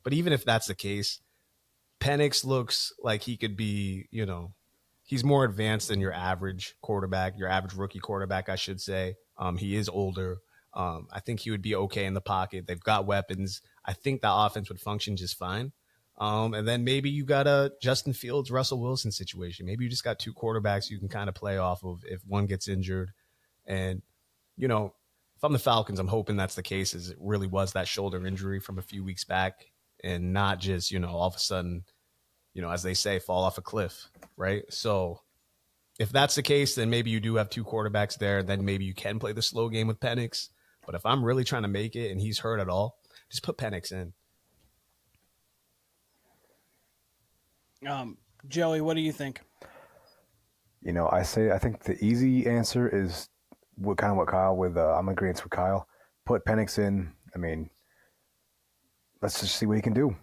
But even if that's the case, Penix looks like he could be, he's more advanced than your average quarterback, your average rookie quarterback, I should say. He is older. I think he would be okay in the pocket. They've got weapons. I think that offense would function just fine. And then maybe you got a Justin Fields, Russell Wilson situation. Maybe you just got two quarterbacks you can kind of play off of if one gets injured. And, you know, if I'm the Falcons, I'm hoping that's the case, is it really was that shoulder injury from a few weeks back and not just, you know, all of a sudden, you know, as they say, fall off a cliff, right? So if that's the case, then maybe you do have two quarterbacks there. Then maybe you can play the slow game with Penix. But if I'm really trying to make it and he's hurt at all, just put Penix in. Joey, what do you think? You know, I think the easy answer is what Kyle with. I'm in agreement with Kyle. Put Penix in. I mean, let's just see what he can do.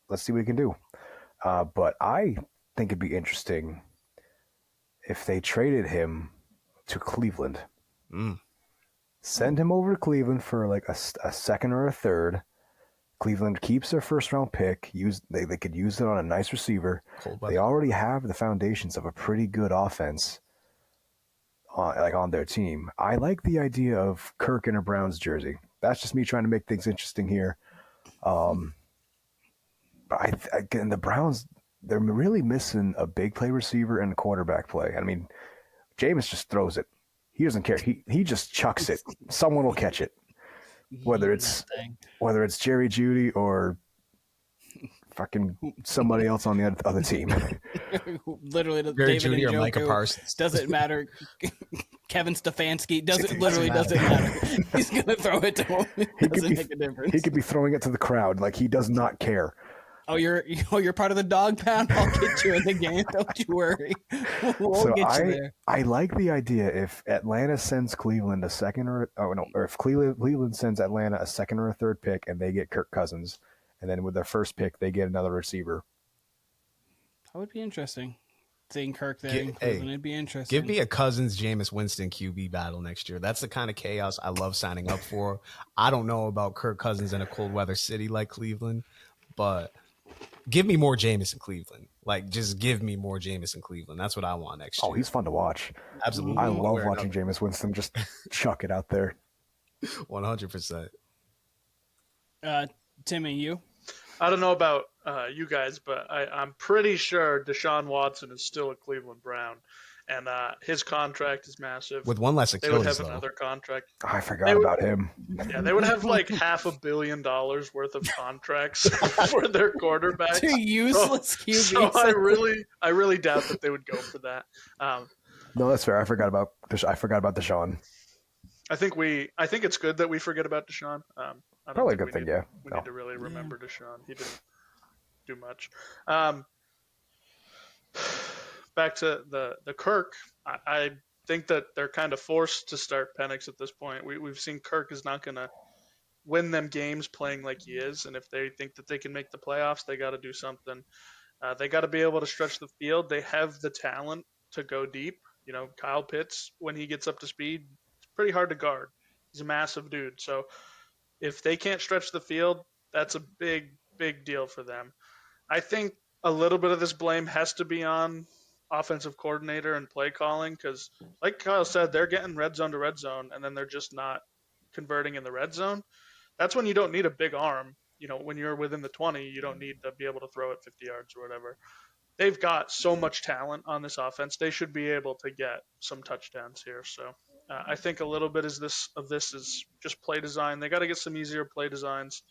But I think it'd be interesting if they traded him to Cleveland. Send him over to Cleveland for like a second or a third. Cleveland keeps their first round pick. They could use it on a nice receiver. They already have the foundations of a pretty good offense on their team. I like the idea of Kirk in a Browns jersey. That's just me trying to make things interesting here. But again, the Browns, they're really missing a big play receiver and a quarterback play. I mean, Jameis just throws it. He doesn't care. He just chucks it. Someone will catch it. Whether it's Jerry Jeudy or fucking somebody else on the other team. Literally, Jerry David Jeudy or Njoku, Micah Parsons. Doesn't matter. Kevin Stefanski doesn't matter. He's gonna throw it to him. It doesn't make a difference. He could be throwing it to the crowd like he does not care. Oh, you're part of the dog pound. I'll get you in the game. Don't you worry. We'll get you there. I like the idea if Atlanta sends Cleveland a second or if Cleveland sends Atlanta a second or a third pick and they get Kirk Cousins, and then with their first pick they get another receiver. That would be interesting. Seeing Kirk there in Cleveland, it'd be interesting. Give me a Cousins, Jameis Winston QB battle next year. That's the kind of chaos I love signing up for. I don't know about Kirk Cousins in a cold weather city like Cleveland, but give me more Jameis in Cleveland. Like, just give me more Jameis in Cleveland. That's what I want next year. Oh, he's fun to watch. Absolutely. I love watching Jameis Winston just chuck it out there. 100%. Timmy, you? I don't know about you guys, but I'm pretty sure Deshaun Watson is still a Cleveland Brown, and his contract is massive. With one less they would Achilles, have another contract. I forgot about him. Yeah, they would have like $500 million worth of contracts for their quarterbacks. Two useless QBs. So I really doubt that they would go for that. No, that's fair. I forgot about Deshaun. I think it's good that we forget about Deshaun. I don't Probably a think good thing, need, yeah. We need to really remember Deshaun. He didn't do much. Back to the Kirk. I think that they're kind of forced to start Penix at this point. We've seen Kirk is not going to win them games playing like he is, and if they think that they can make the playoffs, they got to do something. They got to be able to stretch the field. They have the talent to go deep. You know, Kyle Pitts, when he gets up to speed, it's pretty hard to guard. He's a massive dude. So if they can't stretch the field, that's a big, big deal for them. I think a little bit of this blame has to be on offensive coordinator and play calling because, like Kyle said, they're getting red zone to red zone, and then they're just not converting in the red zone. That's when you don't need a big arm. You know, when you're within the 20, you don't need to be able to throw it 50 yards or whatever. They've got so much talent on this offense. They should be able to get some touchdowns here. So I think a little bit of this is just play design. They got to get some easier play designs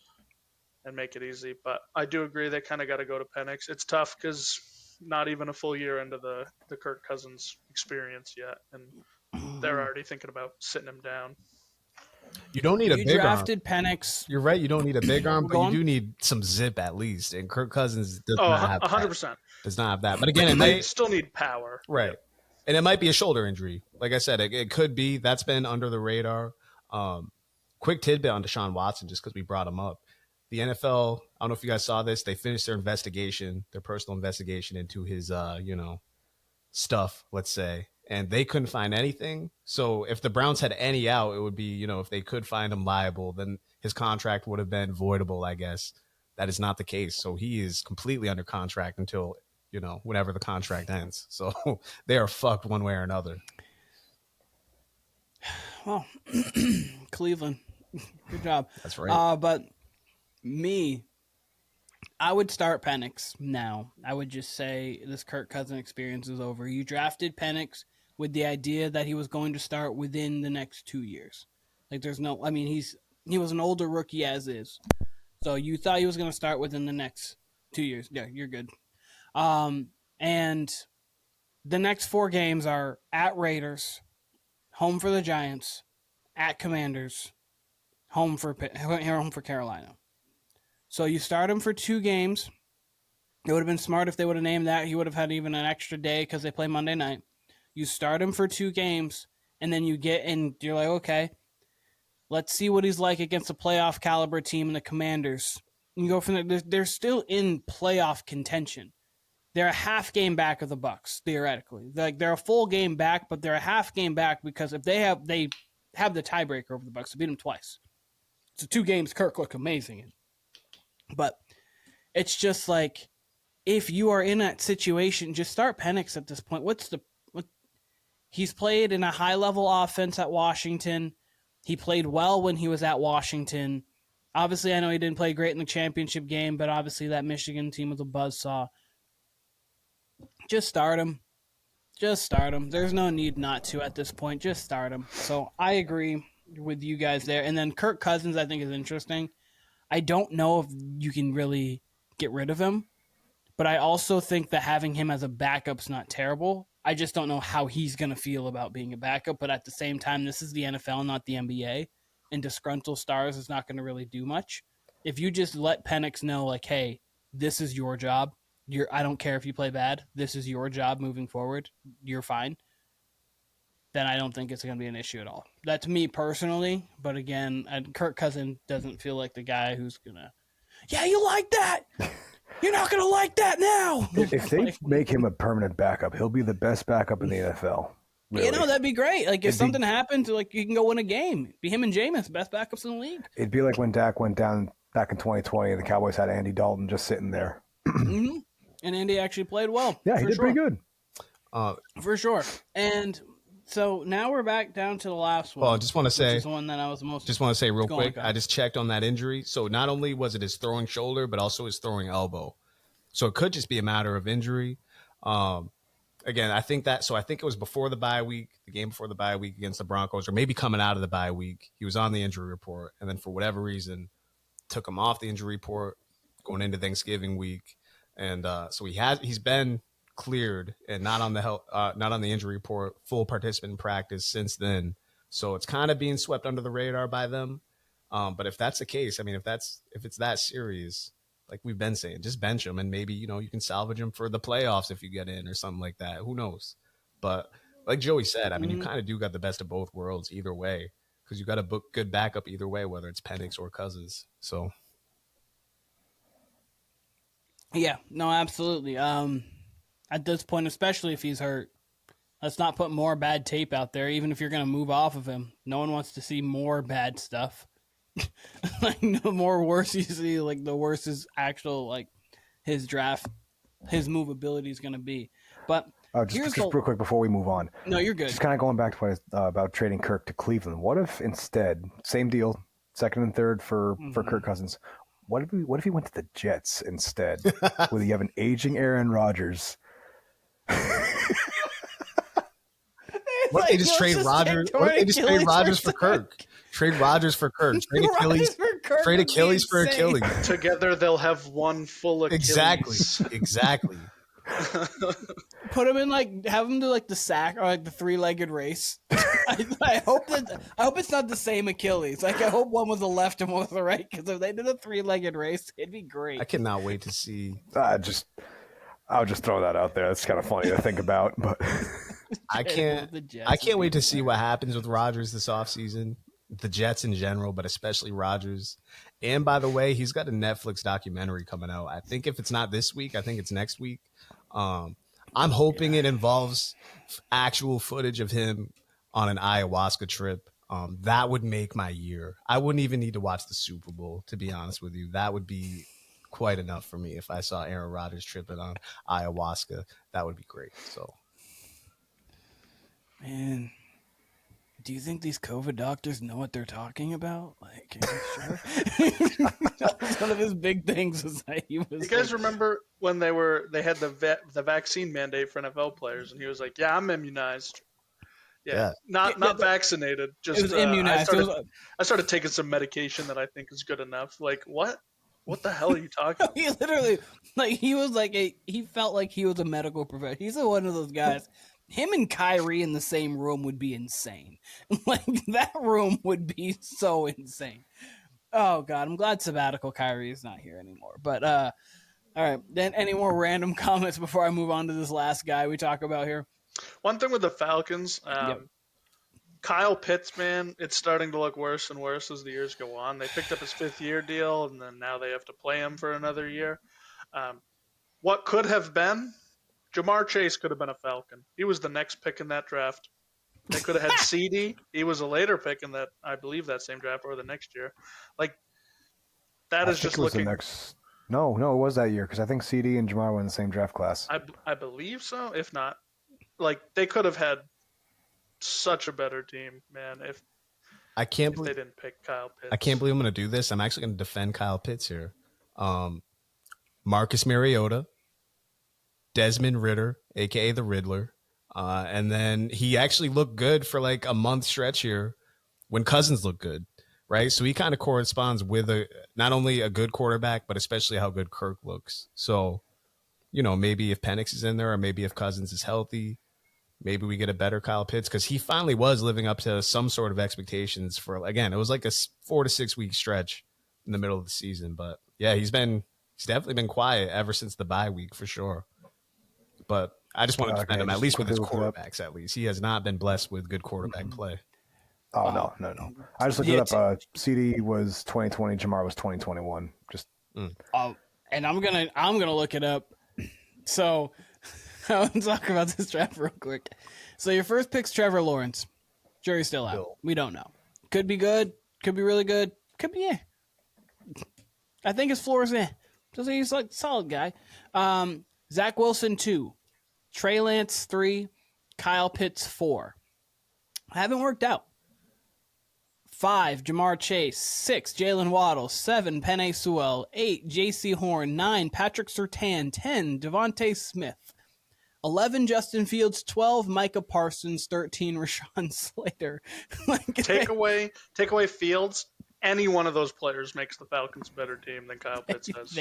and make it easy. But I do agree they kind of got to go to Penix. It's tough because not even a full year into the Kirk Cousins experience yet, and they're already thinking about sitting him down. You don't need a big arm. You drafted Penix. You're right. You don't need a big arm, but you do need some zip at least. And Kirk Cousins does not have 100%. That. Does not have that. But again, they still need power. Right. And it might be a shoulder injury. Like I said, it could be. That's been under the radar. Quick tidbit on Deshaun Watson, just because we brought him up. The NFL, I don't know if you guys saw this, they finished their investigation, their personal investigation into his, stuff, let's say. And they couldn't find anything. So if the Browns had any out, it would be, if they could find him liable, then his contract would have been voidable, I guess. That is not the case. So he is completely under contract until, whenever the contract ends. So they are fucked one way or another. Well, Cleveland, good job. That's right. But me, I would start Penix now. I would just say this Kirk Cousins experience is over. You drafted Penix with the idea that he was going to start within the next 2 years. Like there's no, I mean, he was an older rookie as is, so you thought he was going to start within the next 2 years. Yeah, you're good. And the next 4 games are at Raiders, home for the Giants, at Commanders, home for Carolina. So you start him for 2 games. It would have been smart if they would have named that. He would have had even an extra day because they play Monday night. You start him for 2 games, and then you're like, okay, let's see what he's like against a playoff caliber team in the Commanders. You go from there. They're still in playoff contention. They're a half game back of the Bucs, theoretically. Like they're a full game back, but they're a half game back because if they have the tiebreaker over the Bucs, to beat them twice. So 2 games, Kirk looked amazing in. But it's just like, if you are in that situation, just start Penix at this point. He's played in a high level offense at Washington. He played well when he was at Washington. Obviously, I know he didn't play great in the championship game, but obviously that Michigan team was a buzzsaw. Just start him. Just start him. There's no need not to at this point. Just start him. So I agree with you guys there. And then Kirk Cousins, I think, is interesting. I don't know if you can really get rid of him, but I also think that having him as a backup's not terrible. I just don't know how he's going to feel about being a backup, but at the same time, this is the NFL, not the NBA, and disgruntled stars is not going to really do much. If you just let Penix know, like, hey, this is your job. I don't care if you play bad. This is your job moving forward. You're fine. Then I don't think it's going to be an issue at all. That's me personally, but again, Kirk Cousins doesn't feel like the guy who's going to, yeah, you like that? You're not going to like that now. If they make him a permanent backup, he'll be the best backup in the NFL. Really. You know, that'd be great. Like, if something happens, like, you can go win a game. Be him and Jameis, best backups in the league. It'd be like when Dak went down back in 2020 and the Cowboys had Andy Dalton just sitting there. Mm-hmm. And Andy actually played well. Yeah, he did pretty good. For sure. And so now we're back down to the last one. Well, I just want to say, the one that I was most. Just want to say real quick, I just checked on that injury. So not only was it his throwing shoulder, but also his throwing elbow. So it could just be a matter of injury. Again, I think it was before the bye week, the game before the bye week against the Broncos, or maybe coming out of the bye week. He was on the injury report, and then for whatever reason, took him off the injury report going into Thanksgiving week, and so he's been cleared and not on the injury report, full participant in practice since then. So it's kind of being swept under the radar by them. But if that's the case, I mean, if it's that serious, like we've been saying, just bench him and maybe, you can salvage him for the playoffs if you get in or something like that. Who knows? But like Joey said, I mean, you kind of do got the best of both worlds either way, because you got a good backup either way, whether it's Penix or Cousins. So. Yeah, no, absolutely. At this point, especially if he's hurt, let's not put more bad tape out there, even if you're going to move off of him. No one wants to see more bad stuff. Like, the more worse you see, like, the worse his actual, like, his movability is going to be. But just real quick before we move on. No, you're good. Just kind of going back to what about trading Kirk to Cleveland. What if instead, same deal, second and third for Kirk Cousins. What if he went to the Jets instead? Where you have an aging Aaron Rodgers. What if they just trade Rodgers? What if they just trade Rodgers for Kirk? Trade Rodgers for Kirk. Trade Achilles. Trade Achilles for Achilles. Together they'll have one full Achilles. Exactly. Put him in, like, have him do, like, the sack or, like, the 3-legged race. I hope it's not the same Achilles. Like, I hope one was the left and one was the right, because if they did a 3-legged race, it'd be great. I cannot wait to see. I'll just throw that out there. That's kind of funny to think about, but I can't wait to see what happens with Rodgers this offseason. The Jets in general, but especially Rodgers. And by the way, he's got a Netflix documentary coming out. I think if it's not this week, I think it's next week. I'm hoping it involves actual footage of him on an ayahuasca trip. That would make my year. I wouldn't even need to watch the Super Bowl, to be honest with you. That would be quite enough for me if I saw Aaron Rodgers tripping on ayahuasca. That would be great. So, man, do you think these COVID doctors know what they're talking about? Like, are you sure? That was one of his big things was that he was. You guys remember when they had the vaccine mandate for NFL players, and he was like, "Yeah, I'm immunized." Yeah, not vaccinated. Just it was immunized. I started taking some medication that I think is good enough. Like what? What the hell are you talking about? He literally, like, he was like he felt like he was a medical professional. He's one of those guys. Him and Kyrie in the same room would be insane. Like, that room would be so insane. Oh God, I'm glad sabbatical Kyrie is not here anymore. But all right, then any more random comments before I move on to this last guy we talk about here? One thing with the Falcons, Kyle Pitts, man, it's starting to look worse and worse as the years go on. They picked up his 5th-year deal, and then now they have to play him for another year. What could have been? Jamar Chase could have been a Falcon. He was the next pick in that draft. They could have had CD. He was a later pick in that, I believe, that same draft or the next year. Like, that is just looking. No, it was that year because I think CD and Jamar were in the same draft class. I believe so. If not, like, they could have had such a better team, man. If they didn't pick Kyle Pitts. I can't believe I'm going to do this. I'm actually going to defend Kyle Pitts here. Marcus Mariota, Desmond Ridder, a.k.a. the Riddler. And then he actually looked good for like a month stretch here when Cousins looked good, right? So he kind of corresponds with not only a good quarterback, but especially how good Kirk looks. So, maybe if Penix is in there or maybe if Cousins is healthy, maybe we get a better Kyle Pitts because he finally was living up to some sort of expectations for, again, it was like a 4 to 6 week stretch in the middle of the season. But yeah, he's definitely been quiet ever since the bye week for sure. But I just want to defend him, at least with his quarterbacks, at least. He has not been blessed with good quarterback play. Oh, no. I just looked it up. CD was 2020, Jamar was 2021. And I'm gonna look it up. So I want to talk about this draft real quick. So your first pick's Trevor Lawrence. Jury's still out. We don't know. Could be good. Could be really good. Could be I think his floor is Just he's like a solid guy. Zach Wilson 2, Trey Lance 3, Kyle Pitts 4. Haven't worked out. 5, Jamar Chase. 6, Jalen Waddle. 7, Penei Sewell. 8, J.C. Horn. 9, Patrick Surtain. 10, Devontae Smith. 11, Justin Fields. 12, Micah Parsons. 13, Rashawn Slater. Take away Fields. Any one of those players makes the Falcons a better team than Kyle Pitts does.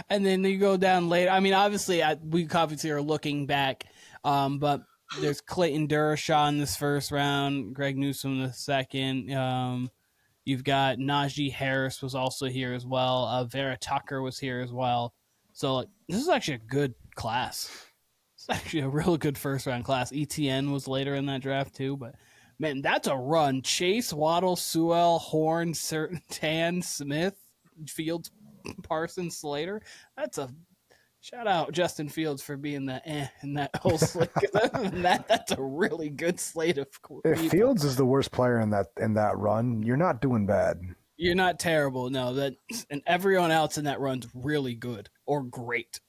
And then you go down later. I mean, obviously, we obviously are looking back, but there's Clayton Durashaw in this first round, Greg Newsome in the second. You've got Najee Harris was also here as well. Vera Tucker was here as well. So this is actually a good class. It's actually a real good first round class. ETN was later in that draft too, but. Man, that's a run. Chase, Waddle, Sewell, Horn, Surtain, Smith, Fields, Parsons, Slater. That's a shout out Justin Fields for being in that whole slate. Other than that, that's a really good slate of people. If Fields is the worst player in that run, you're not doing bad. You're not terrible. No, and everyone else in that run's really good or great.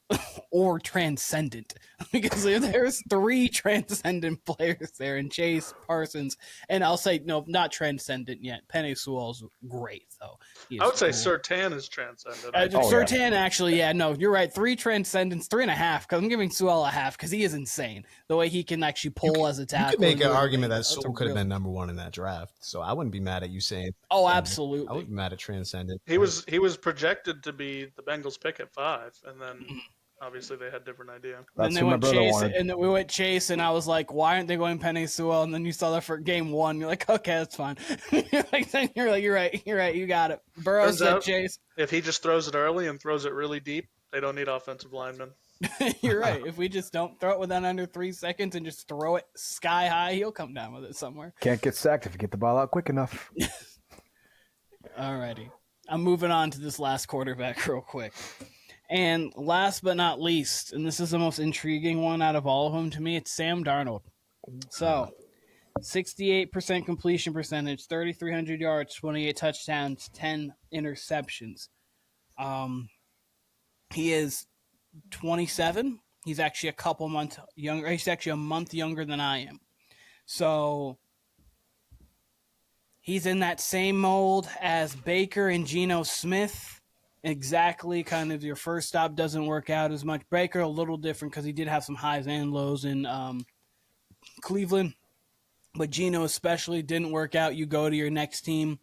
Or transcendent, because there's 3 transcendent players there, and Chase, Parsons, and I'll say no, not transcendent yet. Penei Sewell's great though. I would say Surtain is transcendent. Surtain actually, no, you're right. 3 transcendents, 3.5. Because I'm giving Sewell a half because he is insane. The way he can actually pull as a tackle. You could make an argument that Sewell could have been number 1 in that draft. So I wouldn't be mad at you saying. Oh, absolutely. I wouldn't be mad at transcendent. He was projected to be the Bengals pick at 5, and then. Obviously, they had a different idea. Then they went Chase, and then we went Chase, and I was like, "Why aren't they going Penei Sewell?" And then you saw that for game 1. You're like, "Okay, that's fine." You're right, you got it. Burrow said Chase. If he just throws it early and throws it really deep, they don't need offensive linemen. You're right. If we just don't throw it within under 3 seconds and just throw it sky high, he'll come down with it somewhere. Can't get sacked if you get the ball out quick enough. Alrighty, I'm moving on to this last quarterback real quick. And last but not least, and this is the most intriguing one out of all of them to me, it's Sam Darnold. So, 68% completion percentage, 3,300 yards, 28 touchdowns, 10 interceptions. He is 27. He's actually a couple months younger. He's actually a month younger than I am. So, He's in that same mold as Baker and Geno Smith. Exactly, kind of your first stop doesn't work out as much. Baker a little different because he did have some highs and lows in Cleveland, but Geno especially didn't work out. You go to your next team.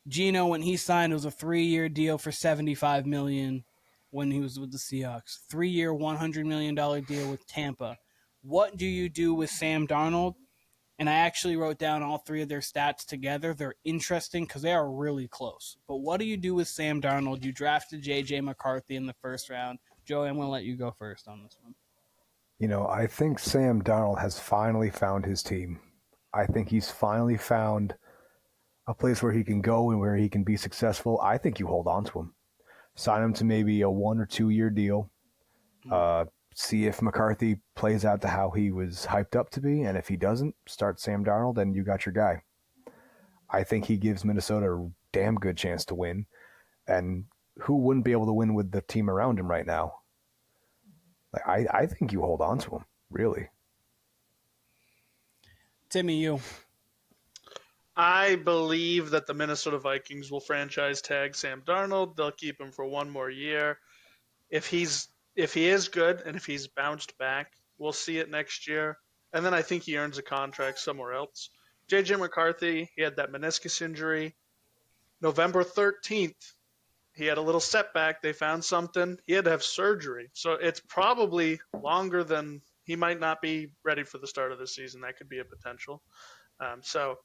Geno, when he signed, it was a 3-year deal for $75 million when he was with the Seahawks. 3-year, $100 million deal with Tampa. What do you do with Sam Darnold? And I actually wrote down all three of their stats together. They're interesting because they are really close. But what do you do with Sam Darnold? You drafted J.J. McCarthy in the first round. Joey, I'm going to let you go first on this one. You know, I think Sam Darnold has finally found his team. I think he's finally found a place where he can go and where he can be successful. I think you hold on to him. Sign him to maybe a 1 or 2 year deal. See if McCarthy plays out to how he was hyped up to be. And if he doesn't, start Sam Darnold and you got your guy. I think he gives Minnesota a damn good chance to win. And who wouldn't be able to win with the team around him right now? I think you hold on to him, really. Timmy, you. I believe that the Minnesota Vikings will franchise tag Sam Darnold. They'll keep him for 1 more year. If he is good and if he's bounced back, we'll see it next year. And then I think he earns a contract somewhere else. J.J. McCarthy, he had that meniscus injury. November 13th, he had a little setback. They found something. He had to have surgery. So it's probably longer than he might not be ready for the start of the season. That could be a potential. So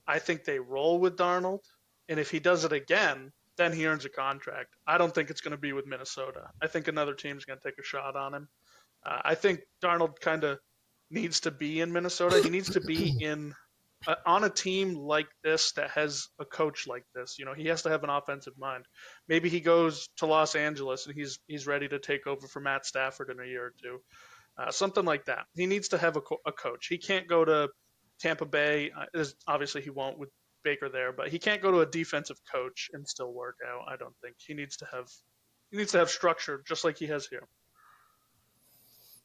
I think they roll with Darnold. And if he does it again, then he earns a contract. I don't think it's going to be with Minnesota. I think another team's going to take a shot on him. I think Darnold kind of needs to be in Minnesota. He needs to be on a team like this that has a coach like this. You know, he has to have an offensive mind. Maybe he goes to Los Angeles and he's ready to take over for Matt Stafford in a year or two. Something like that. He needs to have a coach. He can't go to Tampa Bay. Obviously, he won't with Baker there, but he can't go to a defensive coach and still work out. I don't think he needs to have structure just like he has here.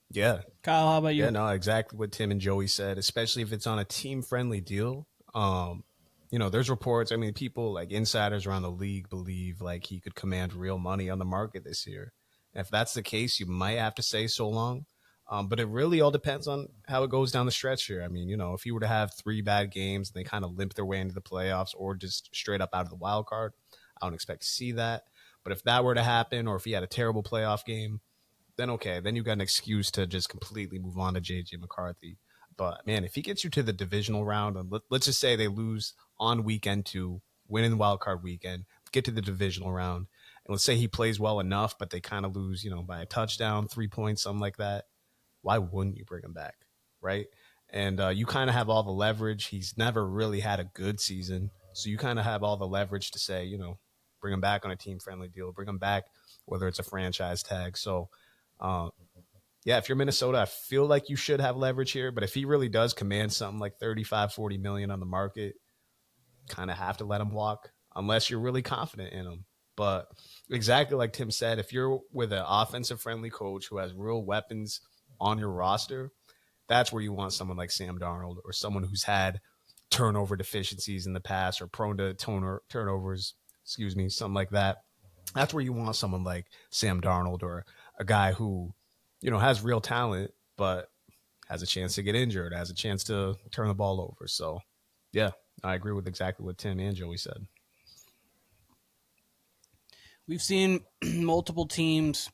Yeah. Kyle, how about you? Yeah, no, exactly what Tim and Joey said, especially if it's on a team-friendly deal. You know, there's reports, I mean, people like insiders around the league believe like he could command real money on the market this year. And if that's the case, you might have to say so long. But it really all depends on how it goes down the stretch here. I mean, you know, if he were to have 3 bad games and they kind of limp their way into the playoffs or just straight up out of the wild card, I don't expect to see that. But if that were to happen, or if he had a terrible playoff game, then okay, then you've got an excuse to just completely move on to J.J. McCarthy. But, man, if he gets you to the divisional round, and let's just say they lose on weekend 2, win in the wild card weekend, get to the divisional round, and let's say he plays well enough, but they kind of lose, you know, by a touchdown, 3 points, something like that, why wouldn't you bring him back, right? And you kind of have all the leverage. He's never really had a good season, so you kind of have all the leverage to say, you know, bring him back on a team-friendly deal, bring him back whether it's a franchise tag. So, yeah, if you're Minnesota, I feel like you should have leverage here. But if he really does command something like 35, 40 million on the market, kind of have to let him walk unless you're really confident in him. But exactly like Tim said, if you're with an offensive-friendly coach who has real weapons on your roster, that's where you want someone like Sam Darnold or someone who's had turnover deficiencies in the past or prone to turnovers, something like that. That's where you want someone like Sam Darnold or a guy who, you know, has real talent, but has a chance to get injured, has a chance to turn the ball over. So, yeah, I agree with exactly what Tim and Joey said. We've seen multiple teams,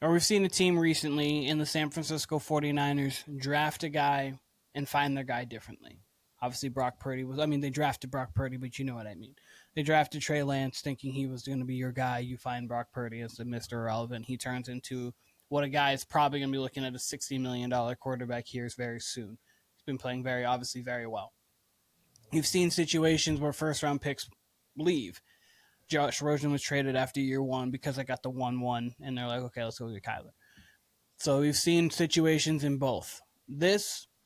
or we've seen a team recently in the San Francisco 49ers draft a guy and find their guy differently. Obviously, they drafted Brock Purdy, but you know what I mean. They drafted Trey Lance thinking he was going to be your guy. You find Brock Purdy as the Mr. Irrelevant. He turns into what a guy is probably going to be looking at a $60 million quarterback here very soon. He's been playing obviously very well. You've seen situations where first-round picks leave. Josh Rosen was traded after year 1 because I got the 1-1, and they're like, okay, let's go get Kyler. So we've seen situations in both.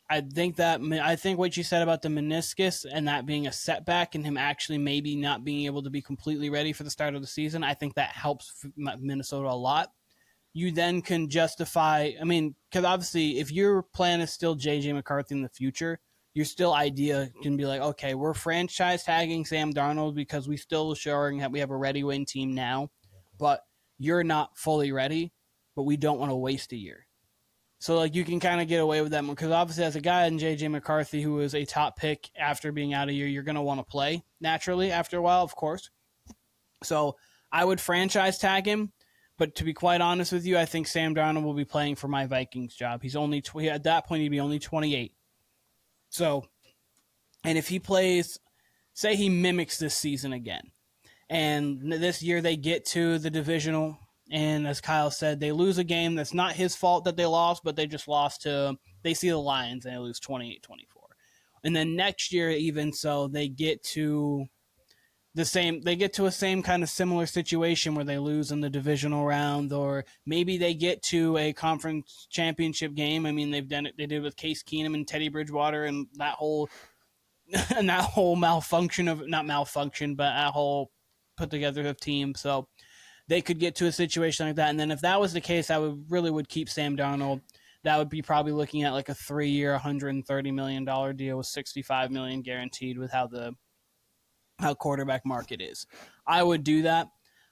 I think what you said about the meniscus and that being a setback and him actually maybe not being able to be completely ready for the start of the season, I think that helps Minnesota a lot. You then can justify, because obviously if your plan is still J.J. McCarthy in the future, your still idea can be like, okay, we're franchise tagging Sam Darnold because we still showing that we have a ready win team now, but you're not fully ready, but we don't want to waste a year. So like you can kind of get away with that because obviously as a guy in JJ McCarthy who is a top pick after being out a year, you're going to want to play naturally after a while, of course. So I would franchise tag him. But to be quite honest with you, I think Sam Darnold will be playing for my Vikings job. He's only at that point he'd be only 28. So, and if he plays, say he mimics this season again, and this year they get to the divisional, and as Kyle said, they lose a game that's not his fault that they lost, but they just lost to, they see the Lions and they lose 28-24. And then next year, even so, they get to a same kind of similar situation where they lose in the divisional round, or maybe they get to a conference championship game. I mean, they've done it. They did it with Case Keenum and Teddy Bridgewater, and that whole malfunction of not malfunction, but that whole put together of team. So they could get to a situation like that. And then if that was the case, I would keep Sam Darnold. That would be probably looking at like a 3-year, $130 million deal with $65 million guaranteed with how quarterback market is. I would do that.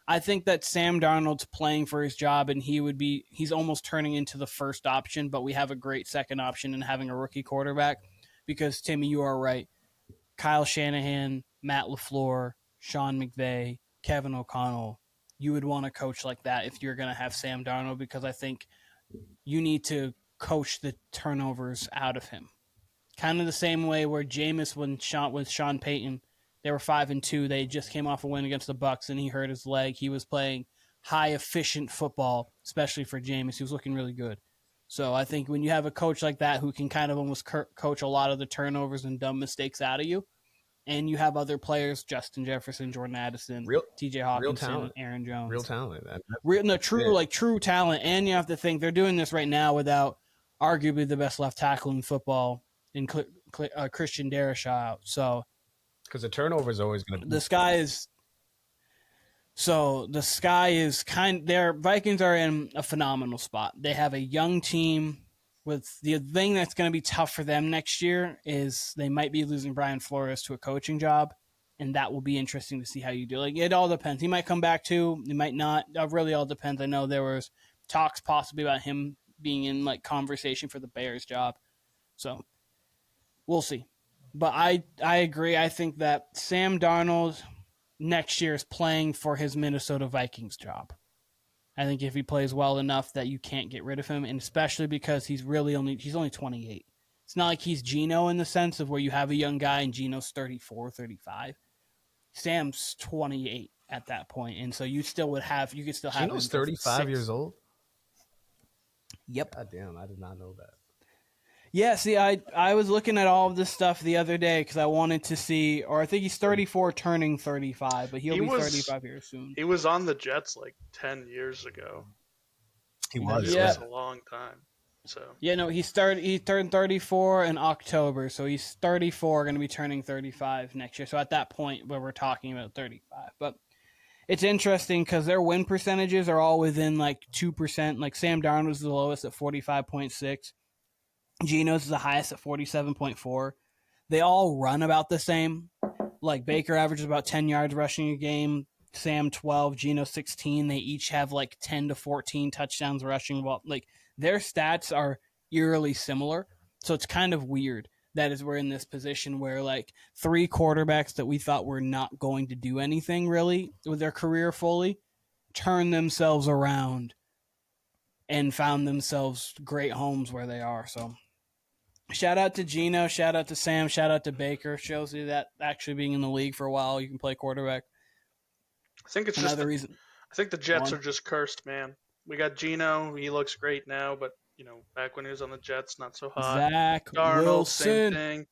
I think that Sam Darnold's playing for his job, and he's almost turning into the first option, but we have a great second option in having a rookie quarterback because, Timmy, you are right. Kyle Shanahan, Matt LaFleur, Sean McVay, Kevin O'Connell, you would want a coach like that if you're going to have Sam Darnold because I think you need to coach the turnovers out of him. Kind of the same way where Jameis with Sean Payton, they were 5-2. They just came off a win against the Bucs, and he hurt his leg. He was playing high efficient football, especially for Jameis. He was looking really good. So I think when you have a coach like that who can kind of almost coach a lot of the turnovers and dumb mistakes out of you, and you have other players, Justin Jefferson, Jordan Addison, T.J. Hawkinson, Aaron Jones, real talent, true talent. And you have to think they're doing this right now without arguably the best left tackle in football in Christian Darrisaw out. So. Because the turnover is always going to be. The sky is their Vikings are in a phenomenal spot. They have a young team with the thing that's going to be tough for them next year is they might be losing Brian Flores to a coaching job, and that will be interesting to see how you do. Like it all depends. He might come back too. He might not. It really all depends. I know there was talks possibly about him being in like conversation for the Bears job. So we'll see. But I agree. I think that Sam Darnold next year is playing for his Minnesota Vikings job. I think if he plays well enough that you can't get rid of him, and especially because he's only 28. It's not like he's Geno in the sense of where you have a young guy and Geno's 34, 35. Sam's 28 at that point, and so you could still have Geno's 35 years old? Yep. God damn, I did not know that. Yeah, see, I was looking at all of this stuff the other day because I wanted to see, or I think he's 34 turning 35, but he'll be 35 here soon. He was on the Jets like 10 years ago. He was. It was a long time. So yeah, no, he turned 34 in October, so he's 34, going to be turning 35 next year. So at that point where we're talking about 35. But it's interesting because their win percentages are all within like 2%. Like Sam Darnold was the lowest at 45.6. Geno's is the highest at 47.4. They all run about the same. Like Baker averages about 10 yards rushing a game. Sam 12, Geno 16. They each have like 10 to 14 touchdowns rushing. Well, like their stats are eerily similar. So it's kind of weird that we're in this position where like three quarterbacks that we thought were not going to do anything really with their career fully turned themselves around and found themselves great homes where they are. So shout out to Geno, shout out to Sam, shout out to Baker. Shows you that actually being in the league for a while, you can play quarterback. I think it's another reason. I think the Jets are just cursed, man. We got Geno, he looks great now, but back when he was on the Jets, not so hot. Zach Darnold, Wilson. same thing.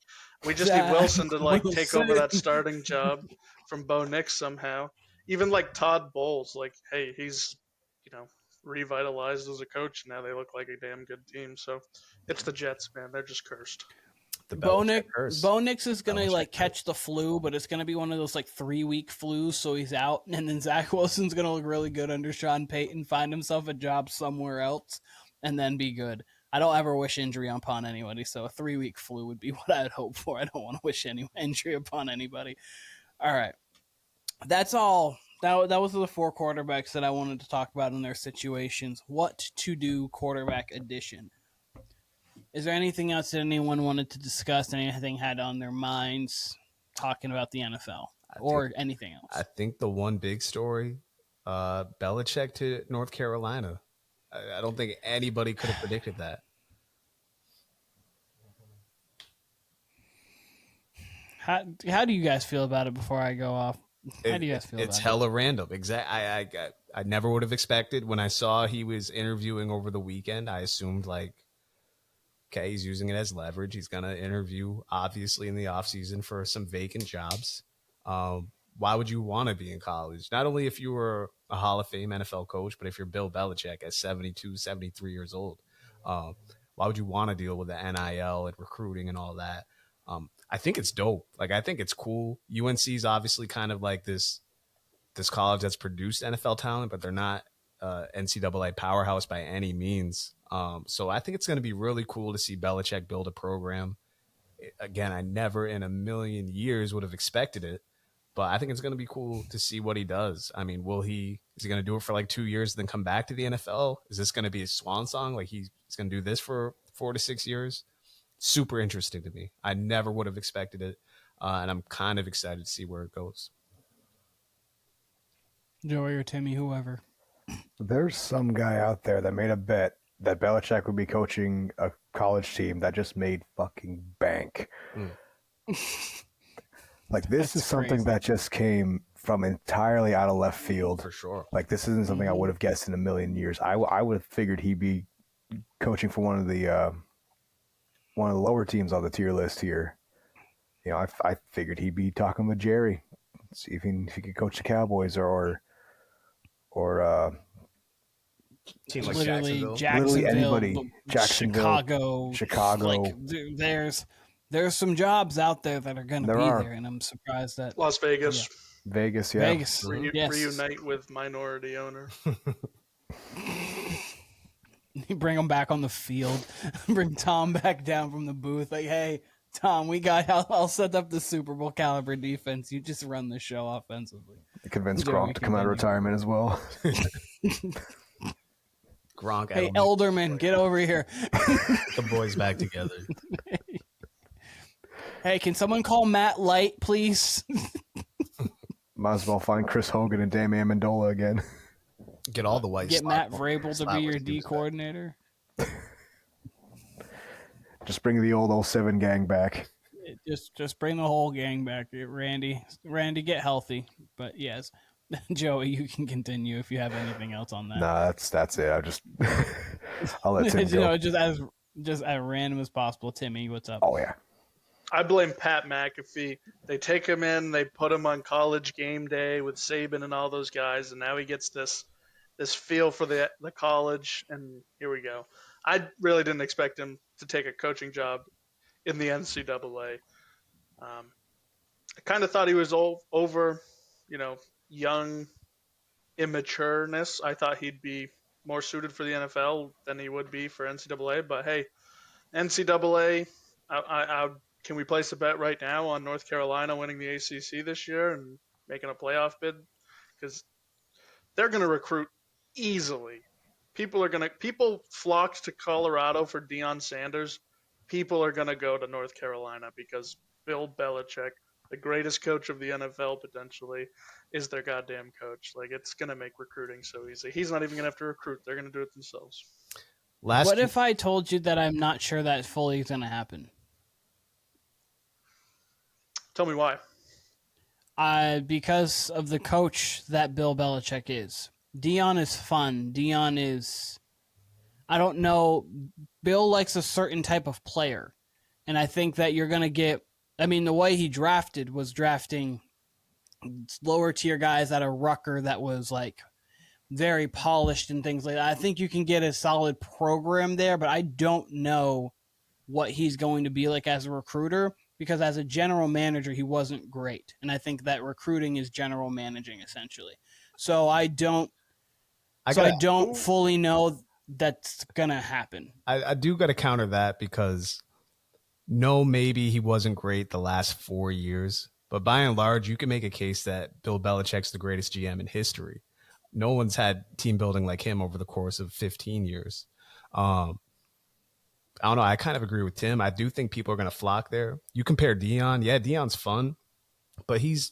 We just need Wilson to take over that starting job from Bo Nix somehow. Even like Todd Bowles, hey, he's revitalized as a coach. Now they look like a damn good team. So it's the Jets, man. They're just cursed. Bo Nix is gonna catch the flu, but it's gonna be one of those 3-week flus, so he's out. And then Zach Wilson's gonna look really good under Sean Payton, find himself a job somewhere else, and then be good. I don't ever wish injury upon anybody, so a 3-week flu would be what I would hope for. I don't want to wish any injury upon anybody. All right. That's all. That was the 4 quarterbacks that I wanted to talk about in their situations. What to do quarterback edition. Is there anything else that anyone wanted to discuss? Anything had on their minds talking about the NFL or anything else? I think the one big story, Belichick to North Carolina. I don't think anybody could have predicted that. How do you guys feel about it before I go off? How do you guys feel about it? It's hella random. I never would have expected. When I saw he was interviewing over the weekend, I assumed like, okay, he's using it as leverage. He's going to interview, obviously, in the offseason for some vacant jobs. Why would you want to be in college? Not only if you were a Hall of Fame NFL coach, but if you're Bill Belichick at 72, 73 years old. Why would you want to deal with the NIL and recruiting and all that? I think it's dope. Like, I think it's cool. UNC's obviously kind of like this college that's produced NFL talent, but they're not NCAA powerhouse by any means. So I think it's going to be really cool to see Belichick build a program. Again, I never in a million years would have expected it, but I think it's going to be cool to see what he does. I mean, is he going to do it for like 2 years and then come back to the NFL? Is this going to be a swan song? Like he's going to do this for 4 to 6 years? Super interesting to me. I never would have expected it. And I'm kind of excited to see where it goes. Joey or Timmy, whoever. There's some guy out there that made a bet that Belichick would be coaching a college team that just made fucking bank. Like, this is something that just came from entirely out of left field. For sure. Like, this isn't something I would have guessed in a million years. I would have figured he'd be coaching for one of the lower teams on the tier list here. You know, I figured he'd be talking with Jerry, see if he could coach the Cowboys or team like literally Jacksonville. Literally anybody. Jacksonville, Chicago. Like, there's some jobs out there that are going to be there, and I'm surprised that Las Vegas. Yeah. Vegas, yeah. Vegas, yes. Reunite with minority owner. You bring them back on the field. Bring Tom back down from the booth. Like, hey, Tom, I'll set up the Super Bowl caliber defense. You just run the show offensively. Convince Gronk to come out of retirement as well. Gronk. Hey, Elderman, get over here. The boys back together. Hey, can someone call Matt Light, please? Might as well find Chris Hogan and Damien Amendola again. Get all the white. Get Matt Vrabel to be your D coordinator. Just bring the old 07 gang back. Just bring the whole gang back. Randy, get healthy. But yes, Joey, you can continue if you have anything else on that. Nah, that's it. I'll let Tim go. Just as random as possible. Timmy, what's up? Oh yeah. I blame Pat McAfee. They take him in, they put him on College Game Day with Saban and all those guys, and now he gets this feel for the college, and here we go. I really didn't expect him to take a coaching job in the NCAA. I kind of thought he was over, young immatureness. I thought he'd be more suited for the NFL than he would be for NCAA. But hey, NCAA, can we place a bet right now on North Carolina winning the ACC this year and making a playoff bid? Because they're going to recruit easily. People flocked to Colorado for Deion Sanders. People are going to go to North Carolina because Bill Belichick, the greatest coach of the NFL potentially, is their goddamn coach. Like, it's going to make recruiting so easy. He's not even going to have to recruit. They're going to do it themselves. What if I told you that I'm not sure that fully is going to happen? Tell me why. Because of the coach that Bill Belichick is. Deion is fun. Deion is, I don't know, Bill likes a certain type of player. And I think that you're going to get, the way he drafted was drafting lower tier guys at a Rucker that was like very polished and things like that. I think you can get a solid program there, but I don't know what he's going to be like as a recruiter, because as a general manager, he wasn't great. And I think that recruiting is general managing essentially. So I don't fully know that's gonna happen. I do got to counter that because no, maybe he wasn't great the last 4 years, but by and large, you can make a case that Bill Belichick's the greatest GM in history. No one's had team building like him over the course of 15 years. Um, I don't know. I kind of agree with Tim. I do think people are going to flock there. You compare Dion. Yeah, Dion's fun, but he's,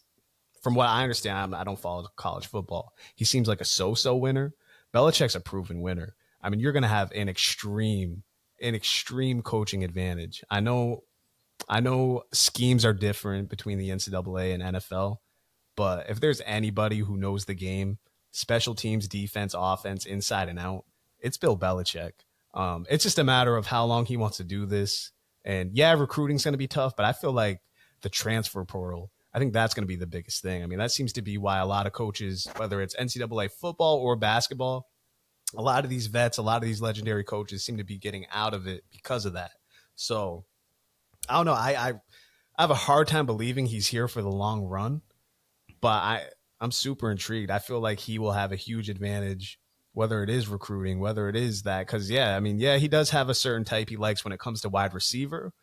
from what I understand, I don't follow college football. He seems like a so-so winner. Belichick's a proven winner. I mean, you're going to have an extreme coaching advantage. I know schemes are different between the NCAA and NFL, but if there's anybody who knows the game, special teams, defense, offense, inside and out, it's Bill Belichick. It's just a matter of how long he wants to do this. And yeah, recruiting's going to be tough, but I feel like the transfer portal, I think that's going to be the biggest thing. I mean, that seems to be why a lot of coaches, whether it's NCAA football or basketball, a lot of these vets, a lot of these legendary coaches seem to be getting out of it because of that. So I don't know. I have a hard time believing he's here for the long run, but I'm super intrigued. I feel like he will have a huge advantage, whether it is recruiting, whether it is that, because he does have a certain type he likes when it comes to wide receiver,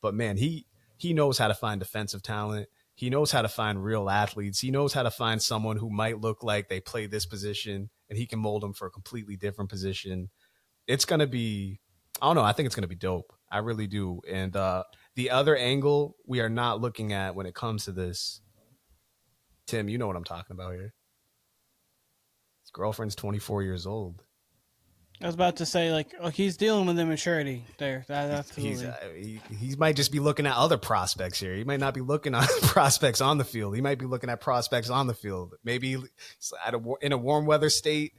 but man, he knows how to find defensive talent. He knows how to find real athletes. He knows how to find someone who might look like they play this position, and he can mold them for a completely different position. It's going to be, I don't know. I think it's going to be dope. I really do. And the other angle we are not looking at when it comes to this, Tim, you know what I'm talking about here. His girlfriend's 24 years old. I was about to say, like, oh, he's dealing with immaturity there. Absolutely. He might just be looking at other prospects here. He might not be looking at prospects on the field. He might be looking at prospects on the field. Maybe in a warm weather state.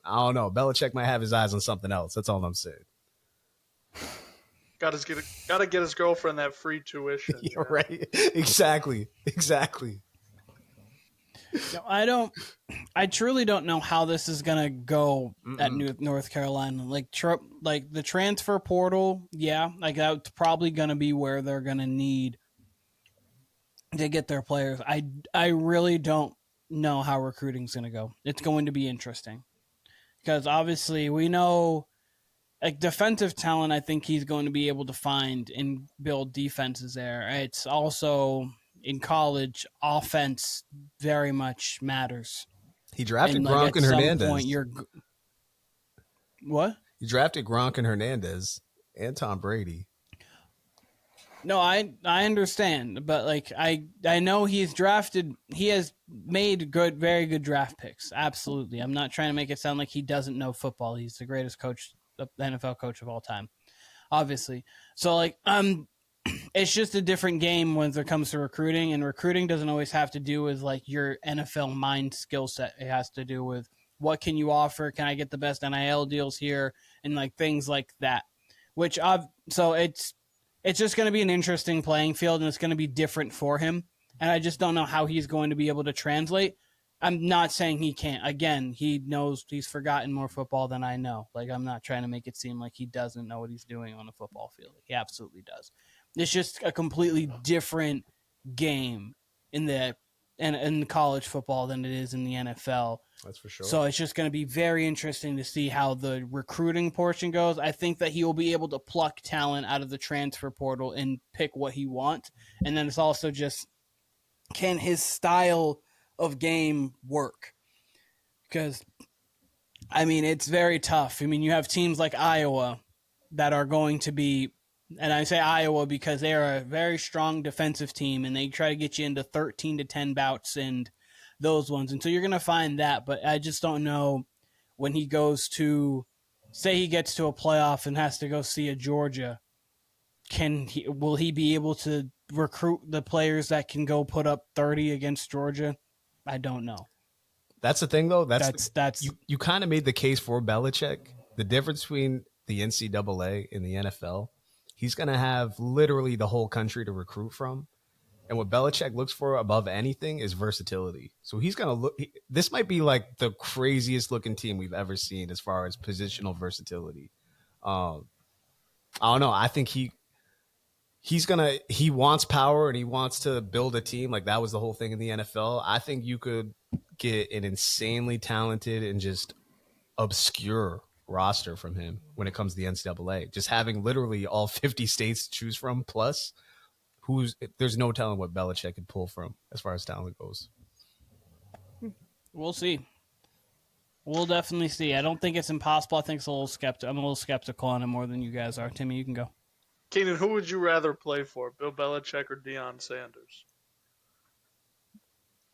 I don't know. Belichick might have his eyes on something else. That's all I'm saying. Got to get his girlfriend that free tuition. You're right. Exactly. No, I truly don't know how this is gonna go at North Carolina. Like the transfer portal, yeah, like that's probably gonna be where they're gonna need to get their players. I really don't know how recruiting's gonna go. It's going to be interesting because obviously we know, like, defensive talent. I think he's going to be able to find and build defenses there. It's also, in college, offense very much matters. He drafted Gronk and Hernandez. What? He drafted Gronk and Hernandez and Tom Brady. No, I understand, but like I know he has made very good draft picks. Absolutely. I'm not trying to make it sound like he doesn't know football. He's the greatest coach, the NFL coach of all time, obviously. So like it's just a different game when it comes to recruiting, and recruiting doesn't always have to do with like your NFL mind skill set. It has to do with what can you offer? Can I get the best NIL deals here? And like things like that, so it's just going to be an interesting playing field, and it's going to be different for him. And I just don't know how he's going to be able to translate. I'm not saying he can't. Again, he knows he's forgotten more football than I know. Like, I'm not trying to make it seem like he doesn't know what he's doing on a football field. He absolutely does. It's just a completely different game in college football than it is in the NFL. That's for sure. So it's just going to be very interesting to see how the recruiting portion goes. I think that he will be able to pluck talent out of the transfer portal and pick what he wants. And then it's also just, can his style of game work? Because, I mean, it's very tough. I mean, you have teams like Iowa that are going to be, and I say Iowa because they are a very strong defensive team, and they try to get you into 13-10 bouts and those ones. And so you're going to find that, but I just don't know when he goes to, say he gets to a playoff and has to go see a Georgia, will he be able to recruit the players that can go put up 30 against Georgia? I don't know. That's the thing, though. That's you kind of made the case for Belichick. The difference between the NCAA and the NFL, he's going to have literally the whole country to recruit from. And what Belichick looks for above anything is versatility. So he's going to look. This might be like the craziest looking team we've ever seen as far as positional versatility. I don't know. I think he wants power, and he wants to build a team. Like, that was the whole thing in the NFL. I think you could get an insanely talented and just obscure roster from him when it comes to the NCAA. Just having literally all 50 states to choose from, plus there's no telling what Belichick could pull from as far as talent goes. We'll see. We'll definitely see. I don't think it's impossible. I think it's a little skeptical. I'm a little skeptical on it more than you guys are. Timmy, you can go. Keenan, who would you rather play for, Bill Belichick or Deion Sanders?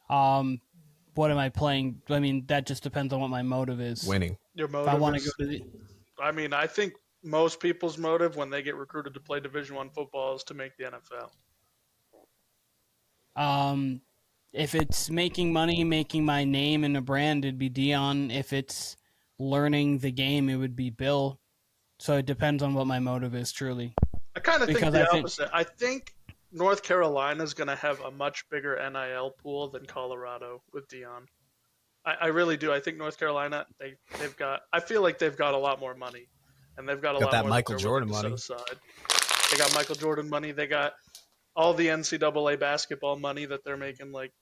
What am I playing? I mean, that just depends on what my motive is. Winning. Your motive If I want to is, go to the, I mean, I think most people's motive when they get recruited to play Division I football is to make the NFL. if it's making money, making my name and a brand, it'd be Dion. If it's learning the game, it would be Bill. So it depends on what my motive is, truly. I kind of think Because the opposite. I think North Carolina is going to have a much bigger NIL pool than Colorado with Dion. I really do. I think North Carolina, they've got. I feel like they've got a lot more money, and they've got a lot that more Michael that they're willing Jordan to set money. aside. They got Michael Jordan money. They got all the NCAA basketball money that they're making. Like